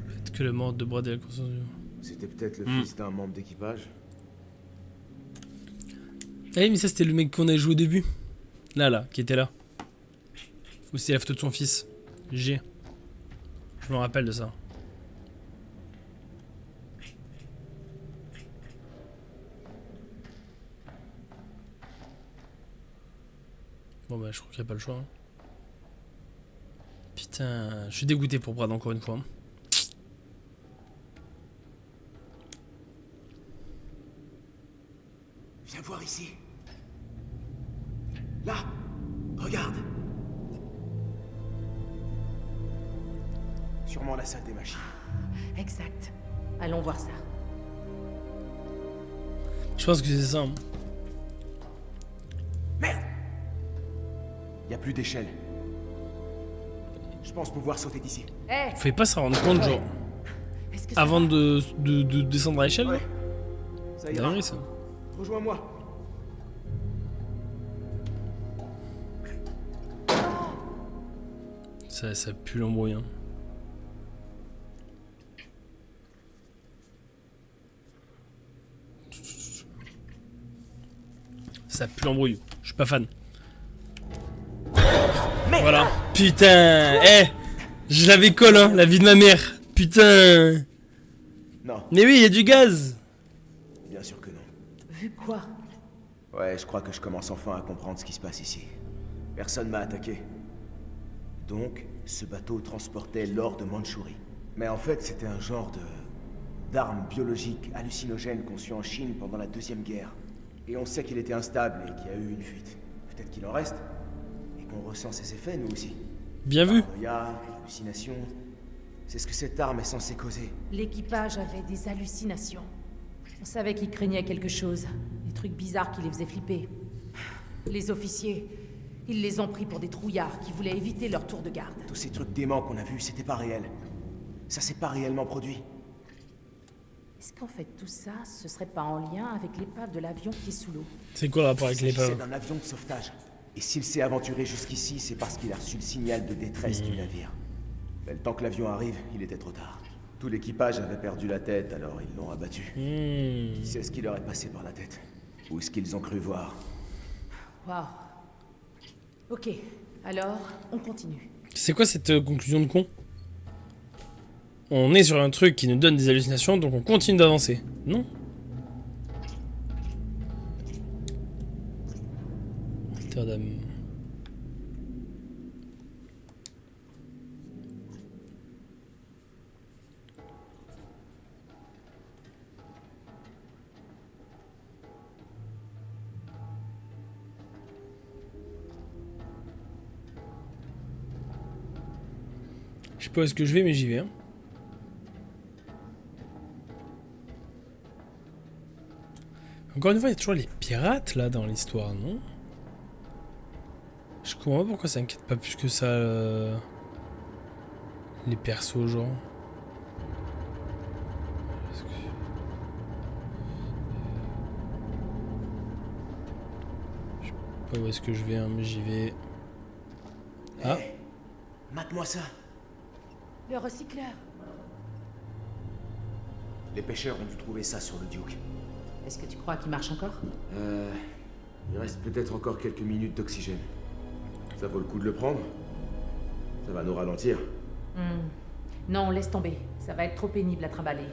A: Peut-être que le mort de Brad et la conscience du...
C: C'était peut-être le fils d'un membre d'équipage.
A: Ah oui, mais ça c'était le mec qu'on a joué au début. Là, qui était là. Ou c'est la photo de son fils. G. Je me rappelle de ça. Bon bah je crois qu'il n'y a pas le choix. Hein. Putain, je suis dégoûté pour Brad encore une fois.
C: Viens voir ici. Là! Regarde! Sûrement la salle des machines.
H: Exact. Allons voir ça.
A: Je pense que c'est ça. Hein.
C: Merde! Y a plus d'échelle. Je pense pouvoir sauter d'ici.
H: Hé,
A: Vous pouvez pas s'en rendre compte, genre,
H: est-ce que ça
A: avant
H: va?
A: de descendre à l'échelle?
C: Ouais. Ça ira.
A: Dinguerie, ça.
C: Rejoins-moi.
A: Ça pue l'embrouille. Hein. Ça pue l'embrouille. Je suis pas fan. Voilà. Putain. Eh, je l'avais colle, hein, la vie de ma mère. Putain.
C: Non,
A: Mais oui, il y a du gaz.
C: bien sûr que non.
H: Vu quoi?
C: Ouais, je crois que je commence enfin à comprendre ce qui se passe ici. Personne m'a attaqué. Donc, ce bateau transportait l'or de Mandchourie. Mais en fait, c'était un genre d'arme biologique hallucinogène conçue en Chine pendant la Deuxième Guerre. Et on sait qu'il était instable et qu'il y a eu une fuite. Peut-être qu'il en reste. Et qu'on ressent ses effets, nous aussi.
A: Bien vu.
C: Paranoïa, hallucination. C'est ce que cette arme est censée causer.
H: L'équipage avait des hallucinations. On savait qu'ils craignaient quelque chose. Des trucs bizarres qui les faisaient flipper. Les officiers, ils les ont pris pour des trouillards qui voulaient éviter leur tour de garde.
C: Tous ces trucs déments qu'on a vus, c'était pas réel. Ça s'est pas réellement produit.
H: Est-ce qu'en fait tout ça, ce serait pas en lien avec l'épave de l'avion qui est sous l'eau?
A: C'est quoi le rapport avec
C: Il s'agissait
A: l'épave?
C: d'un avion de sauvetage. Et s'il s'est aventuré jusqu'ici, c'est parce qu'il a reçu le signal de détresse du navire. Mais le temps que l'avion arrive, il était trop tard. Tout l'équipage avait perdu la tête, alors ils l'ont abattu. Qui sait ce qui leur est passé par la tête? Ou ce qu'ils ont cru voir?
H: Waouh. Ok, alors, on continue.
A: C'est quoi cette conclusion de con? On est sur un truc qui nous donne des hallucinations, donc on continue d'avancer. Non? Rotterdam. Je sais pas où est-ce que je vais, mais j'y vais. Hein. Encore une fois, il y a toujours les pirates là dans l'histoire, non? Je comprends pas pourquoi ça inquiète pas plus que ça les persos, genre. Je sais pas où est-ce que je vais, hein, mais j'y vais. Ah,
C: Hey, mate-moi ça.
H: Le recycleur.
C: Les pêcheurs ont dû trouver ça sur le Duke.
H: Est-ce que tu crois qu'il marche encore?
C: Il reste peut-être encore quelques minutes d'oxygène. Ça vaut le coup de le prendre? Ça va nous ralentir.
H: Non, laisse tomber. Ça va être trop pénible à trimballer.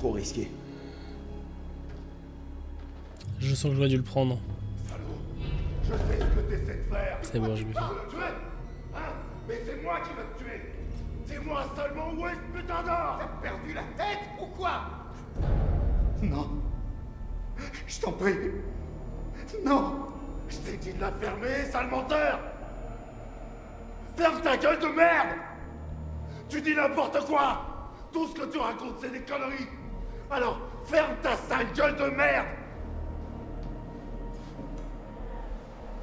C: trop risqué.
A: Je sens que j'aurais dû le prendre.
E: Je sais ce que t'essaies de faire.
A: C'est bon, j'ai vu ça.
E: Me tuer. Hein? Mais c'est moi qui vais te tuer. C'est moi seulement, West, putain d'or. T'as perdu la tête ou quoi?
C: Non. Je t'en prie. Non.
E: Je t'ai dit de la fermer, sale menteur. Ferme ta gueule de merde. Tu dis n'importe quoi. Tout ce que tu racontes, c'est des conneries. Alors, ferme ta sale gueule de merde.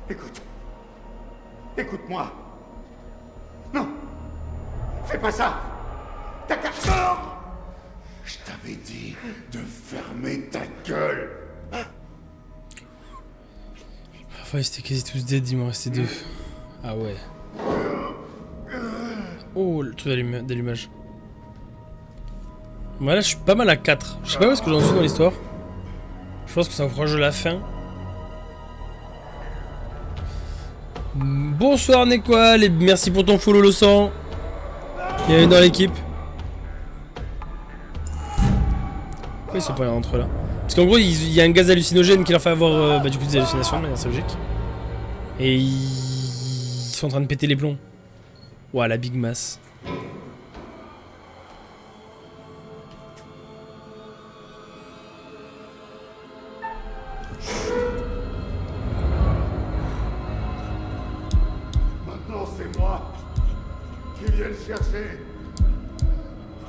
C: Écoute. Écoute-moi. Non. Fais pas ça. T'as qu'à...
E: Je t'avais dit de fermer ta gueule.
A: Enfin, ils étaient quasi tous dead, il m'en restait 2. Ah ouais. Oh, le truc d'allumage. Moi là, je suis pas mal à 4. Je sais pas où est-ce que j'en suis dans l'histoire. Je pense que ça approche de la fin. Bonsoir Nequal et merci pour ton follow le sang. Bienvenue dans l'équipe. Pourquoi ils sont pas entre là? Parce qu'en gros il y a un gaz hallucinogène qui leur fait avoir du coup des hallucinations de manière c'est logique. Et ils sont en train de péter les plombs. Ouah la big mass.
E: Maintenant, c'est moi qui viens le chercher.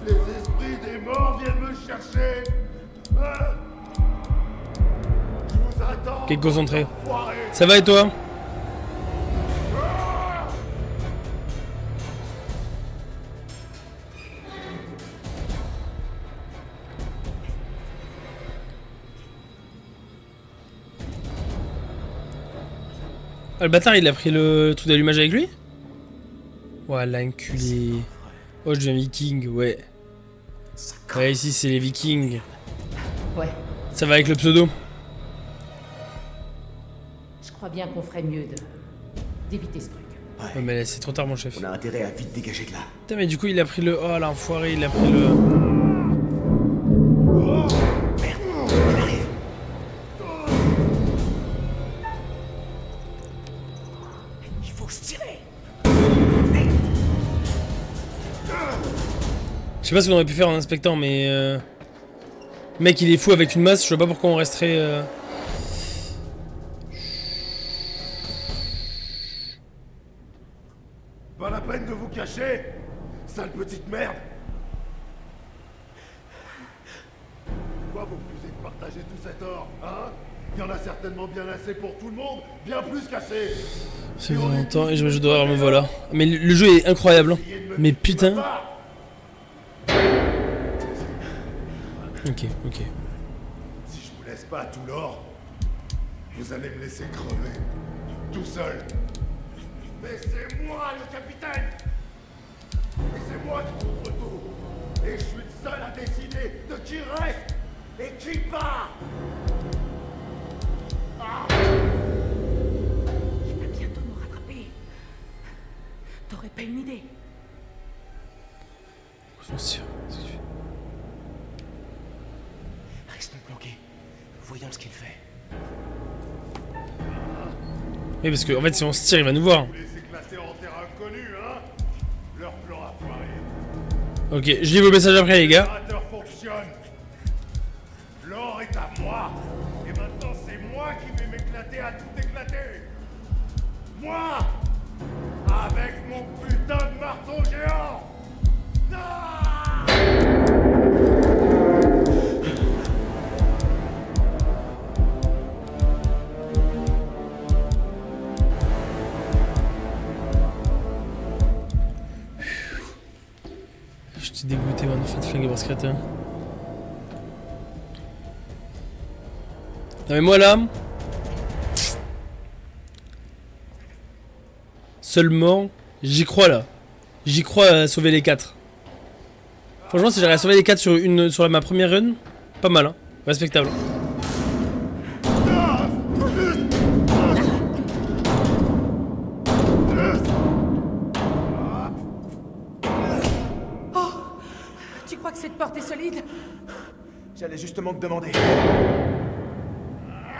E: Les esprits des morts viennent me chercher. Hein? Je vous attends.
A: Ok, concentré.
E: Enfoiré.
A: Ça va et toi? Ah, le bâtard il a pris le truc d'allumage avec lui? Ouais l'enculé. Oh je deviens viking, ouais. Ouais ici c'est les vikings.
H: Ouais,
A: Ça va avec le pseudo?
H: je crois bien qu'on ferait mieux d'éviter ce truc.
A: Ouais mais là c'est trop tard mon chef.
C: On a intérêt à vite dégager de là.
A: Putain mais du coup il a pris le... Oh l'enfoiré il a pris le...
C: Il faut se tirer.
A: Je sais pas ce qu'on aurait pu faire en inspectant mais... Le mec il est fou avec une masse, je sais pas pourquoi on resterait...
E: Pas la peine de vous cacher, sale petite merde. Pourquoi vous refusez de partager tout cet or, hein? Il y en a certainement bien assez pour tout le monde, bien plus qu'assez.
A: C'est longtemps et je dois me voilà. Mais le jeu est incroyable. Hein. Mais putain. Ok, ok.
E: Si je vous laisse pas tout l'or, vous allez me laisser crever, tout seul. Mais c'est moi le capitaine. Et c'est moi qui contrôle tout. Et je suis le seul à décider de qui reste et qui part. Ah.
B: Il va bientôt nous rattraper. T'aurais pas une idée?
A: Attention, qu'est-ce que tu fais?
C: Restons planqués. Voyons ce qu'il fait.
A: Oui parce que en fait si on se tire il va nous voir.
E: Vous les éclater en terre inconnue, hein? Leur plan a foiré.
A: Ok, je lis vos messages après les gars.
E: L'opérateur fonctionne. L'or est à moi. Et maintenant, c'est moi qui vais m'éclater à tout éclater. Moi! Avec mon putain de marteau géant! Ah!
A: Je t'ai dégoûté, man, fait de flinguer par ce crétin. Non mais moi là... Seulement, j'y crois là. J'y crois à sauver les 4. Franchement si j'arrive à sauver les 4 sur ma première run, pas mal hein, respectable.
H: Tu crois que cette porte est solide?
C: J'allais justement te demander.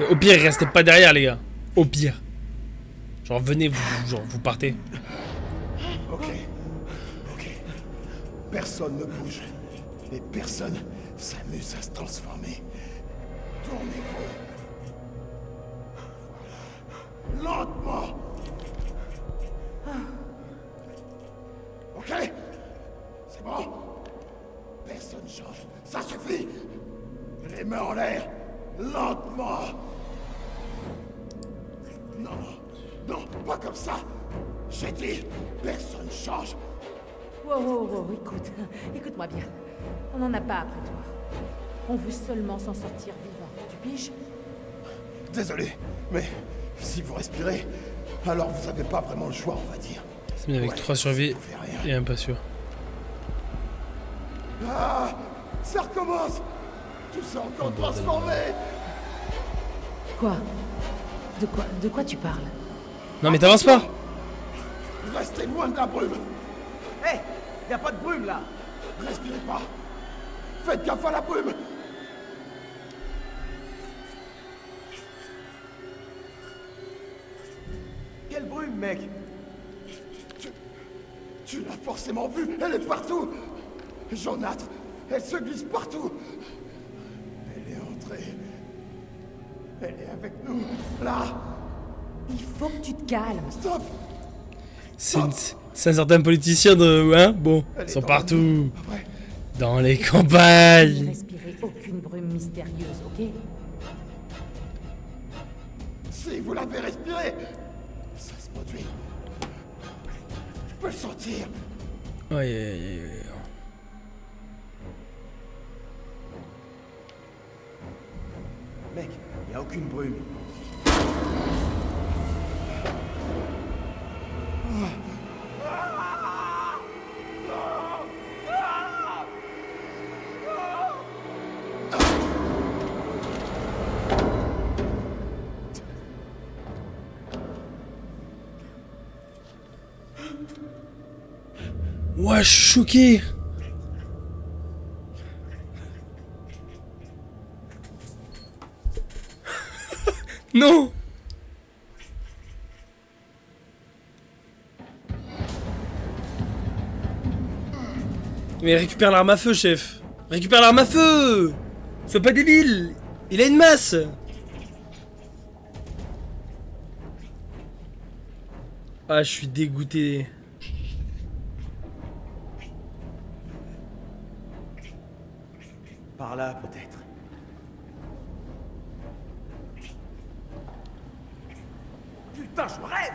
A: Au pire, restez pas derrière, les gars. Au pire. Genre, venez, vous partez.
F: Ok. Personne ne bouge. Et personne s'amuse à se transformer. Tournez-vous. Voilà. Lentement. Ok. C'est bon. Personne change. Ça suffit. Les mains en l'air. Lentement. Non, pas comme ça. J'ai dit, personne change.
H: Wow, écoute-moi bien. On n'en a pas après toi. On veut seulement s'en sortir vivant. Tu piges?
F: Désolé, mais si vous respirez, alors vous avez pas vraiment le choix, on va dire.
A: C'est bien avec 3 survies et un pas sûr.
F: Ah, ça recommence. Tout ça encore transformé.
H: Quoi? De quoi tu parles?
A: Non mais t'avances pas.
F: Restez loin de la brume.
C: Hé, y a pas de brume là.
F: Respirez pas. Faites gaffe à la brume.
C: Quelle brume, mec?
F: Tu l'as forcément vue. Elle est partout. Jaunâtre. Elle se glisse partout. Elle est entrée. Elle est avec nous. Là.
H: Il faut que tu te calmes.
F: Stop.
A: C'est un certain politicien de... Hein? Bon,
F: Elle
A: ils
F: est
A: sont
F: dans
A: partout.
F: la- Ouais.
A: Dans les
H: Ne
A: campagnes.
H: respirez aucune brume mystérieuse, ok?
F: Si vous l'avez respiré, ça se produit. Je peux le sentir.
A: Ouais.
C: Mec, y a aucune brume.
A: Ouais, je suis choqué. Non. Mais récupère l'arme à feu, chef. Récupère l'arme à feu. Sois pas débile. Il a une masse. Ah, je suis dégoûté.
C: Par là, peut-être. Putain, je rêve!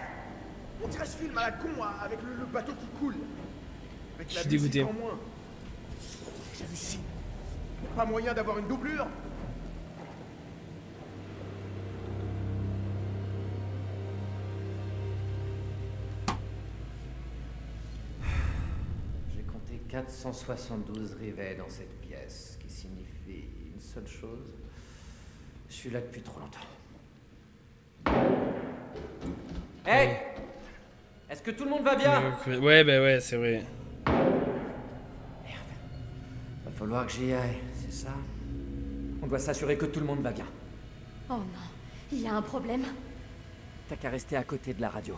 C: On dirait ce film à la con avec le bateau qui coule. Avec la
A: Je suis
C: musique
A: dégoûté.
C: en moins. J'hallucine. Pas moyen d'avoir une doublure?
D: J'ai compté 472 rivets dans cette pièce, qui signifie une seule chose. Je suis là depuis trop longtemps. Hey! Est-ce que tout le monde va bien?
A: Ouais, bah ouais, c'est vrai.
D: Va falloir que j'y aille, c'est ça? On doit s'assurer que tout le monde va bien.
G: Oh non, il y a un problème.
D: T'as qu'à rester à côté de la radio.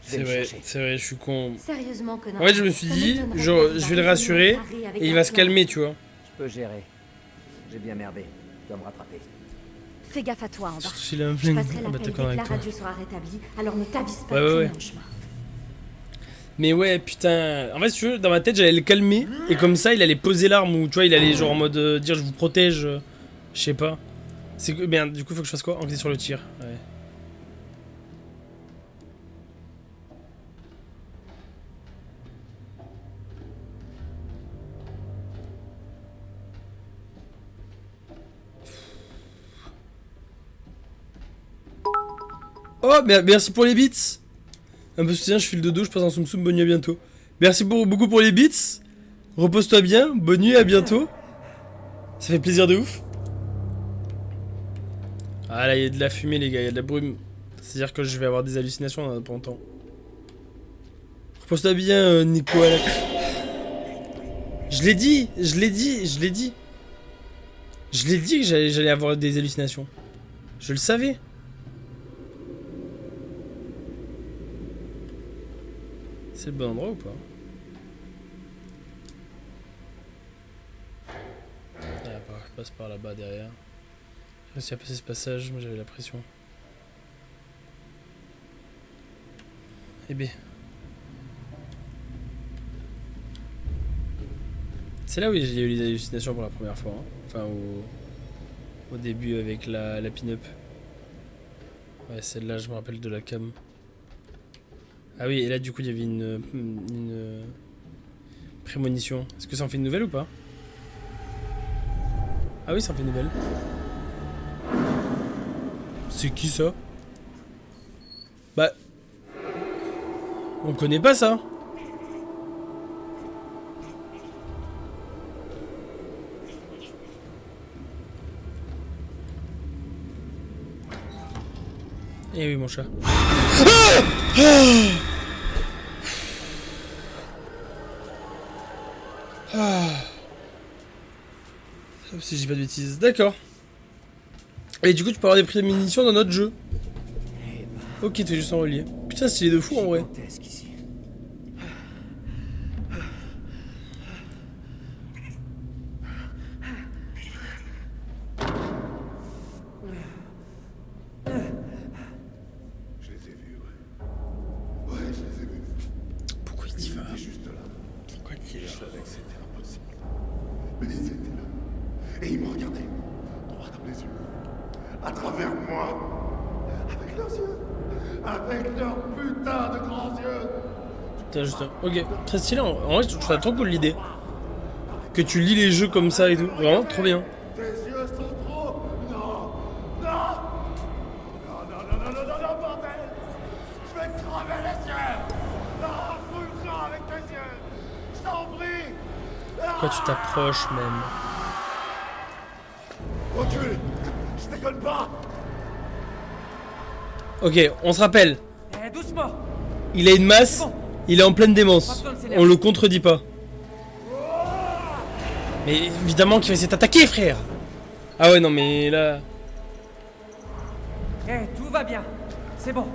D: Je vais
A: C'est
D: le
A: vrai,
D: chercher.
A: c'est vrai, je suis con.
G: Sérieusement, connard.
A: En fait, je me suis
G: Ça
A: dit,
G: m'étonnerait
A: genre,
G: pas
A: je
G: qu'il
A: vais le
G: arrive
A: rassurer
G: préparé avec
A: et il
G: un
A: va se
G: plan.
A: calmer, tu vois.
D: Je peux gérer. J'ai bien merdé. Tu dois me rattraper.
G: Fais gaffe à toi, Amber.
A: Surtout s'il a un
G: Je
A: flingue.
G: passerai
A: Ah bah
G: l'appel dès
A: d'accord
G: que
A: avec
G: la
A: toi.
G: radio sera rétablie, alors ne t'avise pas
A: Ouais,
G: de
A: ouais,
G: traîner
A: ouais.
G: en chemin.
A: Mais ouais, putain. En fait, si tu veux, dans ma tête, j'allais le calmer. Et comme ça, il allait poser l'arme ou tu vois, il allait genre en mode dire je vous protège. Je sais pas. C'est que. Merde, du coup, faut que je fasse quoi? Enquêter sur le tir. Ouais. Oh, merci pour les bits. Un peu soutien, je file de dos, je passe en soum soum, bonne nuit, à bientôt. Merci beaucoup pour les bits. Repose-toi bien, bonne nuit, à bientôt. Ça fait plaisir de ouf. Ah là, il y a de la fumée, les gars, il y a de la brume. C'est-à-dire que je vais avoir des hallucinations pendant longtemps. Repose-toi bien, Nico. Je l'ai dit. Je l'ai dit que j'allais avoir des hallucinations. Je le savais. C'est le bon endroit ou pas? Ah, je passe par là-bas derrière. J'ai réussi à passer ce passage, moi j'avais la pression. Eh bien. C'est là où j'ai eu les hallucinations pour la première fois. Hein. Enfin, au début avec la pin-up. Ouais, celle-là, je me rappelle de la cam. Ah oui, et là, du coup, il y avait une prémonition. Est-ce que ça en fait une nouvelle ou pas? Ah oui, ça en fait une nouvelle. C'est qui ça? Bah... On connaît pas ça. Eh oui, mon chat. Si j'ai pas de bêtises. D'accord. Et du coup, tu peux avoir des prémonitions dans notre jeu. Ok, t'es juste en relié. Putain, c'est de fou en vrai.
E: Je les ai vus, ouais. Ouais, je les ai vus.
A: Pourquoi il dit va?
E: Ils étaient juste là.
A: Pourquoi il dit
E: Je savais que c'était impossible. Mais ils étaient là. Et ils me regardaient. Droit dans les yeux. À travers moi. Avec leurs yeux. Avec leurs putains de grands yeux.
A: Putain, juste. Ok, très stylé. En vrai, je trouve ça trop cool l'idée. Que tu lis les jeux comme ça et tout. Vraiment, trop bien.
E: Tes yeux sont trop. Non. Non. Non, non, non, non, non, non, non, bordel. Je vais te crever les yeux. Non, fous le camp avec tes yeux. Je t'en prie.
A: Pourquoi tu t'approches même?
E: Recule. Je déconne pas.
A: Ok, on se rappelle.
H: Eh, doucement.
A: Il a une masse. Il est en pleine démence. On le contredit pas. Mais évidemment qu'il va essayer de t'attaquer, frère. Ah ouais, non, mais là...
H: Eh, tout va bien. C'est bon.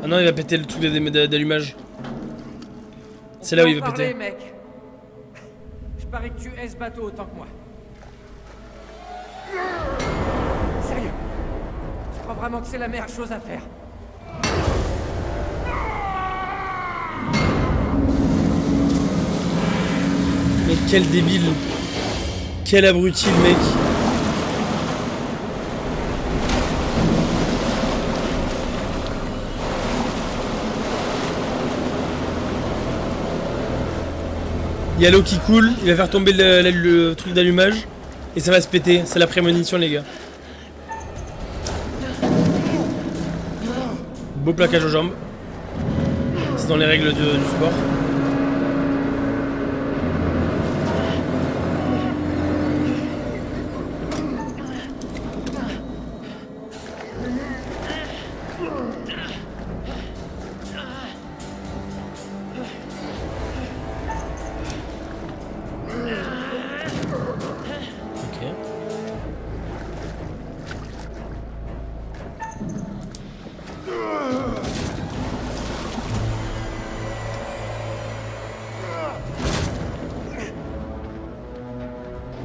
A: Ah non, il va péter le truc d'allumage. C'est là où il va péter.
H: Mec. Je parie que tu hais ce bateau autant que moi. Sérieux? Tu crois vraiment que c'est la meilleure chose à faire?
A: Mais quel débile. Quel abruti le mec. Il y a l'eau qui coule, il va faire tomber le truc d'allumage et ça va se péter. C'est la prémonition, les gars. Beau plaquage aux jambes. C'est dans les règles du sport.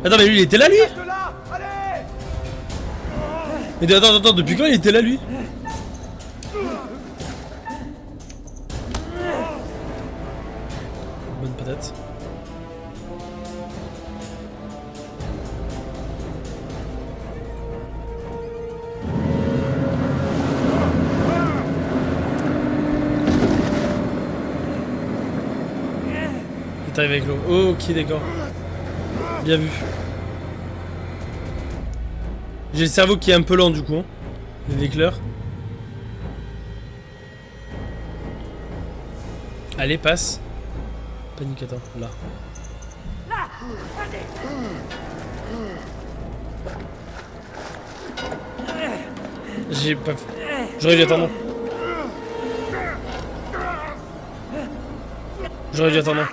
A: Attends, mais lui il était là lui? Mais attends, depuis quand il était là lui? Bonne patate. Il est arrivé avec l'eau. Oh, ok, d'accord. Bien vu. J'ai le cerveau qui est un peu lent du coup, hein, avec l'heure. Allez, passe. Panique, attends, là. J'ai pas... J'aurais dû attendre. J'aurais dû attendre.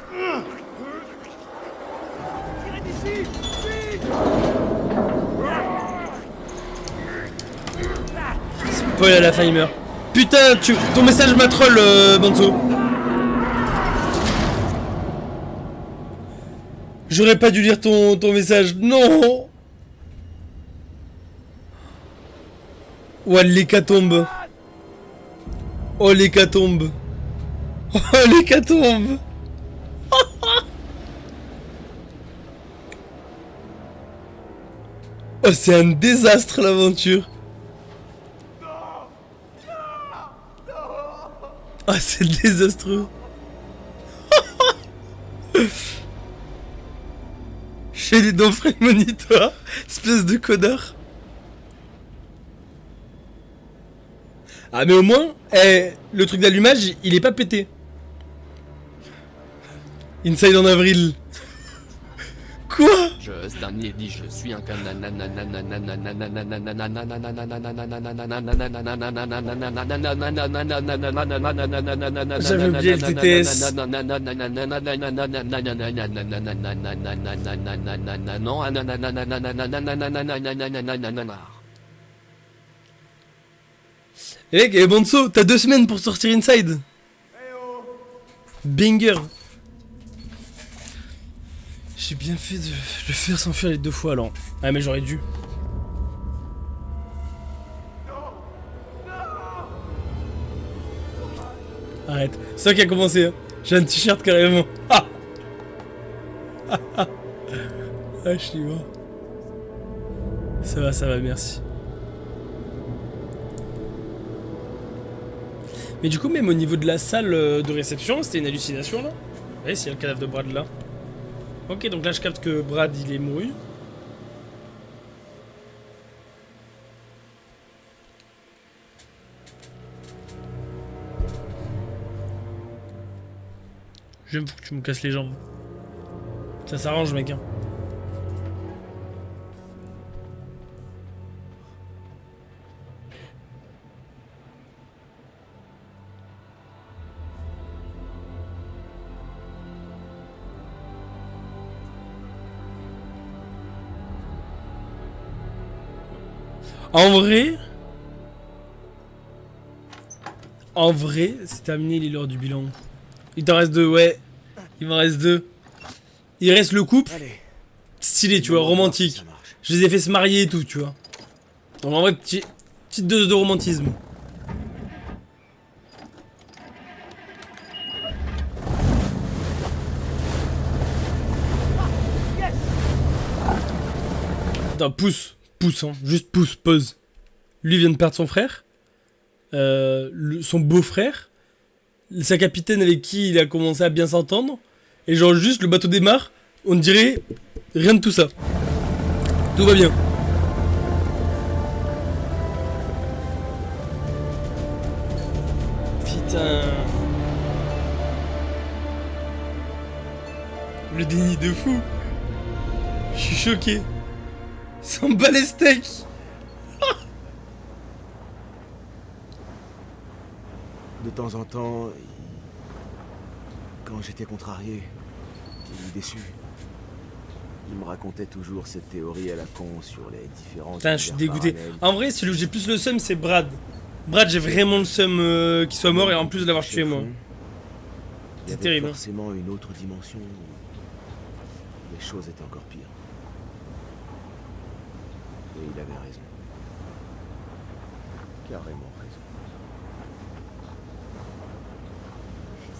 A: spoil à la fin, il meurt. Putain, ton message m'a troll, Banzo. J'aurais pas dû lire ton message. Non. Ouais, l'hécatombe. Oh, l'hécatombe. Oh, l'hécatombe. Oh, c'est un désastre, l'aventure. Ah, c'est désastreux. J'ai des dents prémonitoires, espèce de connard. Ah, mais au moins, le truc d'allumage, il est pas pété. Inside en avril. Quoi?
I: Ce dernier dit je suis un
A: j'avais oublié le TTS. Eh mec, Bonzo, t'as 2 semaines pour sortir Inside. Banger. J'ai bien fait de le faire s'enfuir les 2 fois alors. Ah mais j'aurais dû. Arrête, c'est ça qui a commencé. Hein. J'ai un t-shirt carrément. Ah, je suis mort. Ça va, merci. Mais du coup, même au niveau de la salle de réception, c'était une hallucination là. Vous voyez, s'il y a le cadavre de Brad là. Ok, donc là je capte que Brad il est mouru. J'aime que tu me casses les jambes. Ça s'arrange, mec. Hein. En vrai, c'est terminé les lors du bilan. Il t'en reste 2, ouais. Il m'en reste 2. Il reste le couple. Stylé, tu vois, romantique. Je les ai fait se marier et tout, tu vois. Donc en vrai, petite dose de romantisme. Attends, pousse, hein. Juste pousse, pause. Lui vient de perdre son frère. Son beau-frère. Sa capitaine avec qui il a commencé à bien s'entendre. Et genre juste le bateau démarre. On dirait rien de tout ça. Tout va bien. Putain. Le déni de fou. Je suis choqué. S'en bat les steaks.
C: De temps en temps, quand j'étais contrarié, ou déçu, il me racontait toujours cette théorie à la con sur les différents...
A: Putain, je suis dégoûté. En vrai, celui où j'ai plus le seum, c'est Brad. Brad, j'ai vraiment le seum qu'il soit mort et en plus de l'avoir tué, moi. C'est terrible.
C: Il y avait forcément une autre dimension où les choses étaient encore pires. Et il avait raison. Carrément raison.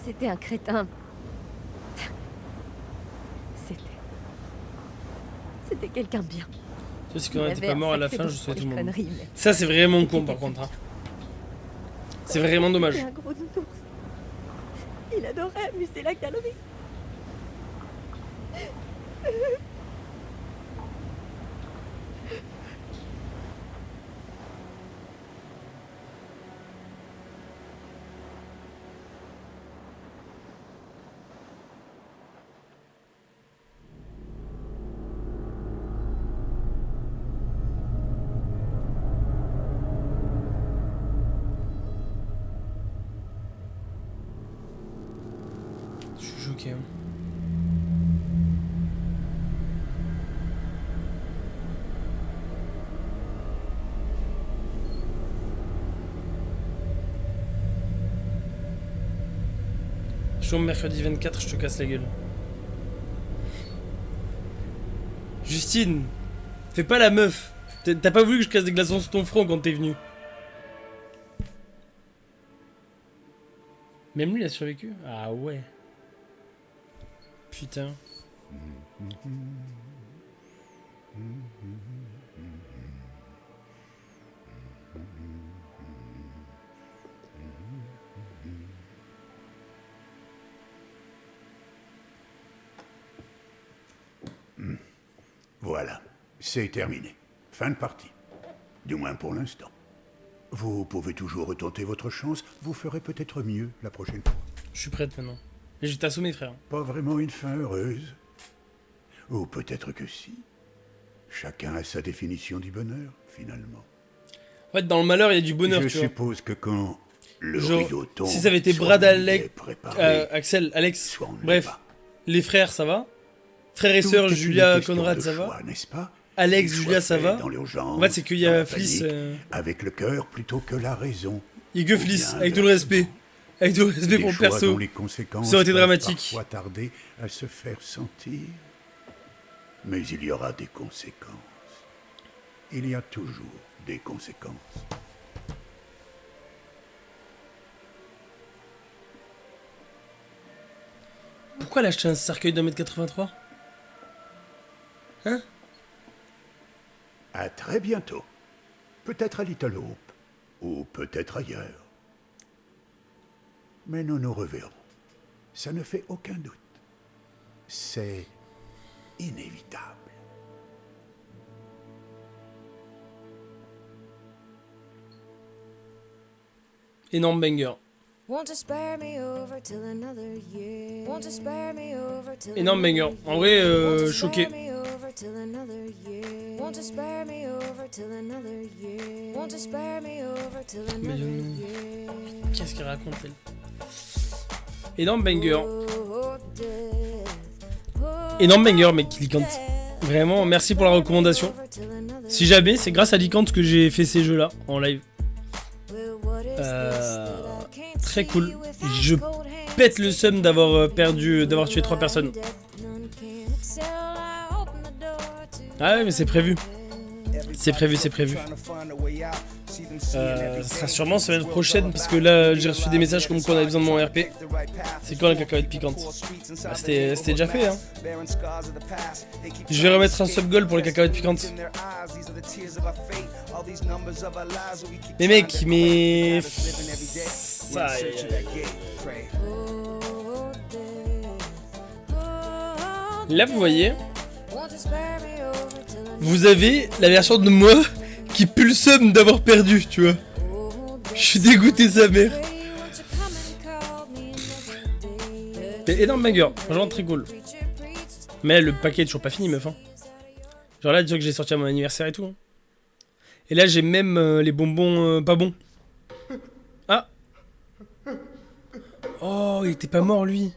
G: C'était un crétin. C'était quelqu'un de bien.
A: Tu sais, c'est qu'on n'était pas mort à la fin, je souhaite tout le monde.
G: Mais...
A: Ça, c'est vraiment con par contre. Hein. C'est vraiment dommage.
G: C'était un gros nounours. Il adorait amuser la galerie.
A: Ok. Je suis au mercredi 24, je te casse la gueule. Justine, fais pas la meuf. T'as pas voulu que je casse des glaçons sur ton front quand t'es venu. Même lui, il a survécu? Ah ouais. Putain.
F: Voilà, c'est terminé. Fin de partie. Du moins pour l'instant. Vous pouvez toujours retenter votre chance, vous ferez peut-être mieux la prochaine fois.
A: Je suis prête maintenant. Et je vais t'assommer, frère.
F: Pas vraiment une fin heureuse. Ou peut-être que si. Chacun a sa définition du bonheur, finalement.
A: En fait, dans le malheur, il y a du bonheur,
F: Je
A: tu vois.
F: suppose que quand le
A: Genre,
F: rideau tombe,
A: si ça avait été
F: soit
A: Brad,
F: on y
A: Alec,
F: est préparé,
A: Axel, Alex,
F: soit on ne l'est
A: bref,
F: pas.
A: les frères, ça va. Frères et
F: Tout
A: sœurs,
F: est une
A: Julia,
F: question
A: Conrad,
F: de
A: ça
F: choix,
A: va.
F: n'est-ce pas?
A: Alex,
F: Qu'il
A: Julia,
F: soit
A: ça
F: fait
A: va.
F: dans l'urgence,
A: En fait, c'est qu'il y
F: dans
A: a
F: la
A: Fliss.
F: panique, avec le cœur plutôt que la raison.
A: Il y a que
F: Ou
A: Fliss,
F: bien
A: avec tout le respect. Avec tout le respect
F: Des
A: pour le
F: choix
A: perso.
F: dont les conséquences
A: Ça aurait été
F: peuvent
A: dramatique.
F: parfois tarder à se faire sentir. Mais il y aura des conséquences. Il y a toujours des conséquences.
A: Pourquoi elle a acheté un cercueil d'1m83? Hein?
F: À très bientôt. Peut-être à Little Hope, ou peut-être ailleurs. Mais nous nous reverrons. Ça ne fait aucun doute. C'est inévitable.
A: Énorme banger. Énorme banger. En vrai, choqué. Mais qu'est-ce qu'elle raconte, elle? Énorme banger. Énorme banger, mec, Licante. Vraiment, merci pour la recommandation. Si jamais, c'est grâce à Licante que j'ai fait ces jeux-là en live. Très cool. Je pète le seum d'avoir d'avoir tué 3 personnes. Ah ouais, mais c'est prévu. C'est prévu, c'est prévu. Ça sera sûrement semaine prochaine, parce que là, j'ai reçu des messages comme quoi on avait besoin de mon RP. C'est quand la cacahuète piquante? Bah, c'était déjà fait, hein. Je vais remettre un sub-goal pour les cacahuètes piquantes. Mais mec, mais... Ça, là, vous voyez, vous avez la version de moi qui pue le seum d'avoir perdu, tu vois. Je suis dégoûté, sa mère. C'est énorme banger, franchement très cool. Mais le paquet est toujours pas fini, meuf. Hein. Genre là, dis-toi que j'ai sorti à mon anniversaire et tout. Hein. Et là, j'ai même les bonbons pas bons. Ah. Oh, il était pas mort, lui.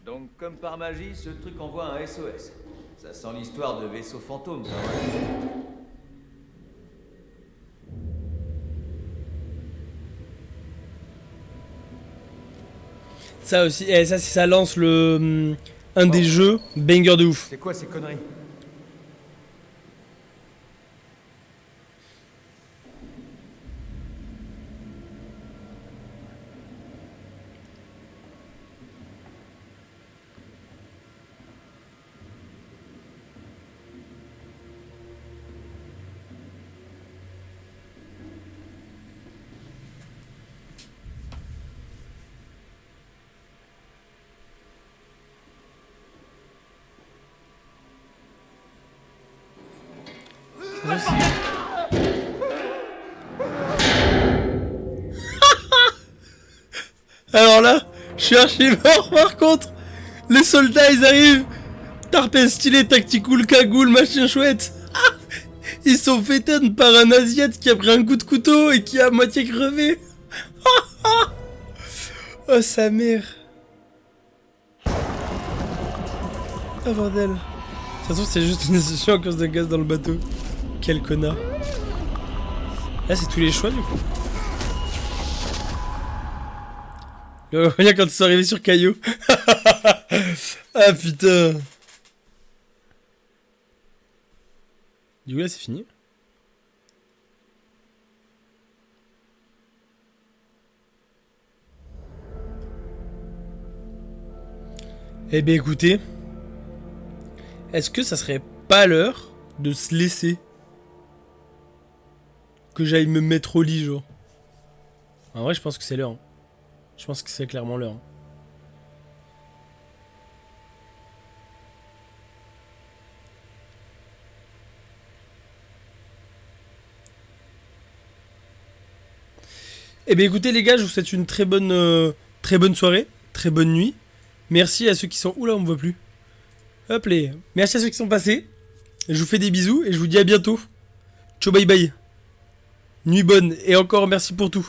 J: Donc, comme par magie, ce truc envoie un SOS. Ça sent l'histoire de vaisseau fantôme, quand même.
A: Ça aussi, ça si ça lance le un des jeux, banger de ouf.
J: C'est quoi ces conneries?
A: Alors là, Je suis archi mort par contre. Les soldats ils arrivent. Tarpé stylé, tactical, cagoule, machin chouette. Ah, ils sont fait ten par un asiate qui a pris un coup de couteau et qui a à moitié crevé. Oh sa mère. Oh bordel. De toute façon c'est juste une session à cause de gaz dans le bateau. Quel connard. Là c'est tous les choix du coup. Regarde quand ils sont arrivés sur Caillou. Ah putain. Du coup là c'est fini. Eh bien écoutez, est-ce que ça serait pas l'heure de se laisser? Que j'aille me mettre au lit genre. En vrai je pense que c'est l'heure. Hein. Je pense que c'est clairement l'heure. Hein. Eh bien écoutez les gars, je vous souhaite une très bonne soirée, très bonne nuit. Merci à ceux qui sont... Oula, on me voit plus. Hop les. Merci à ceux qui sont passés. Je vous fais des bisous et je vous dis à bientôt. Ciao, bye bye. Nuit bonne et encore merci pour tout.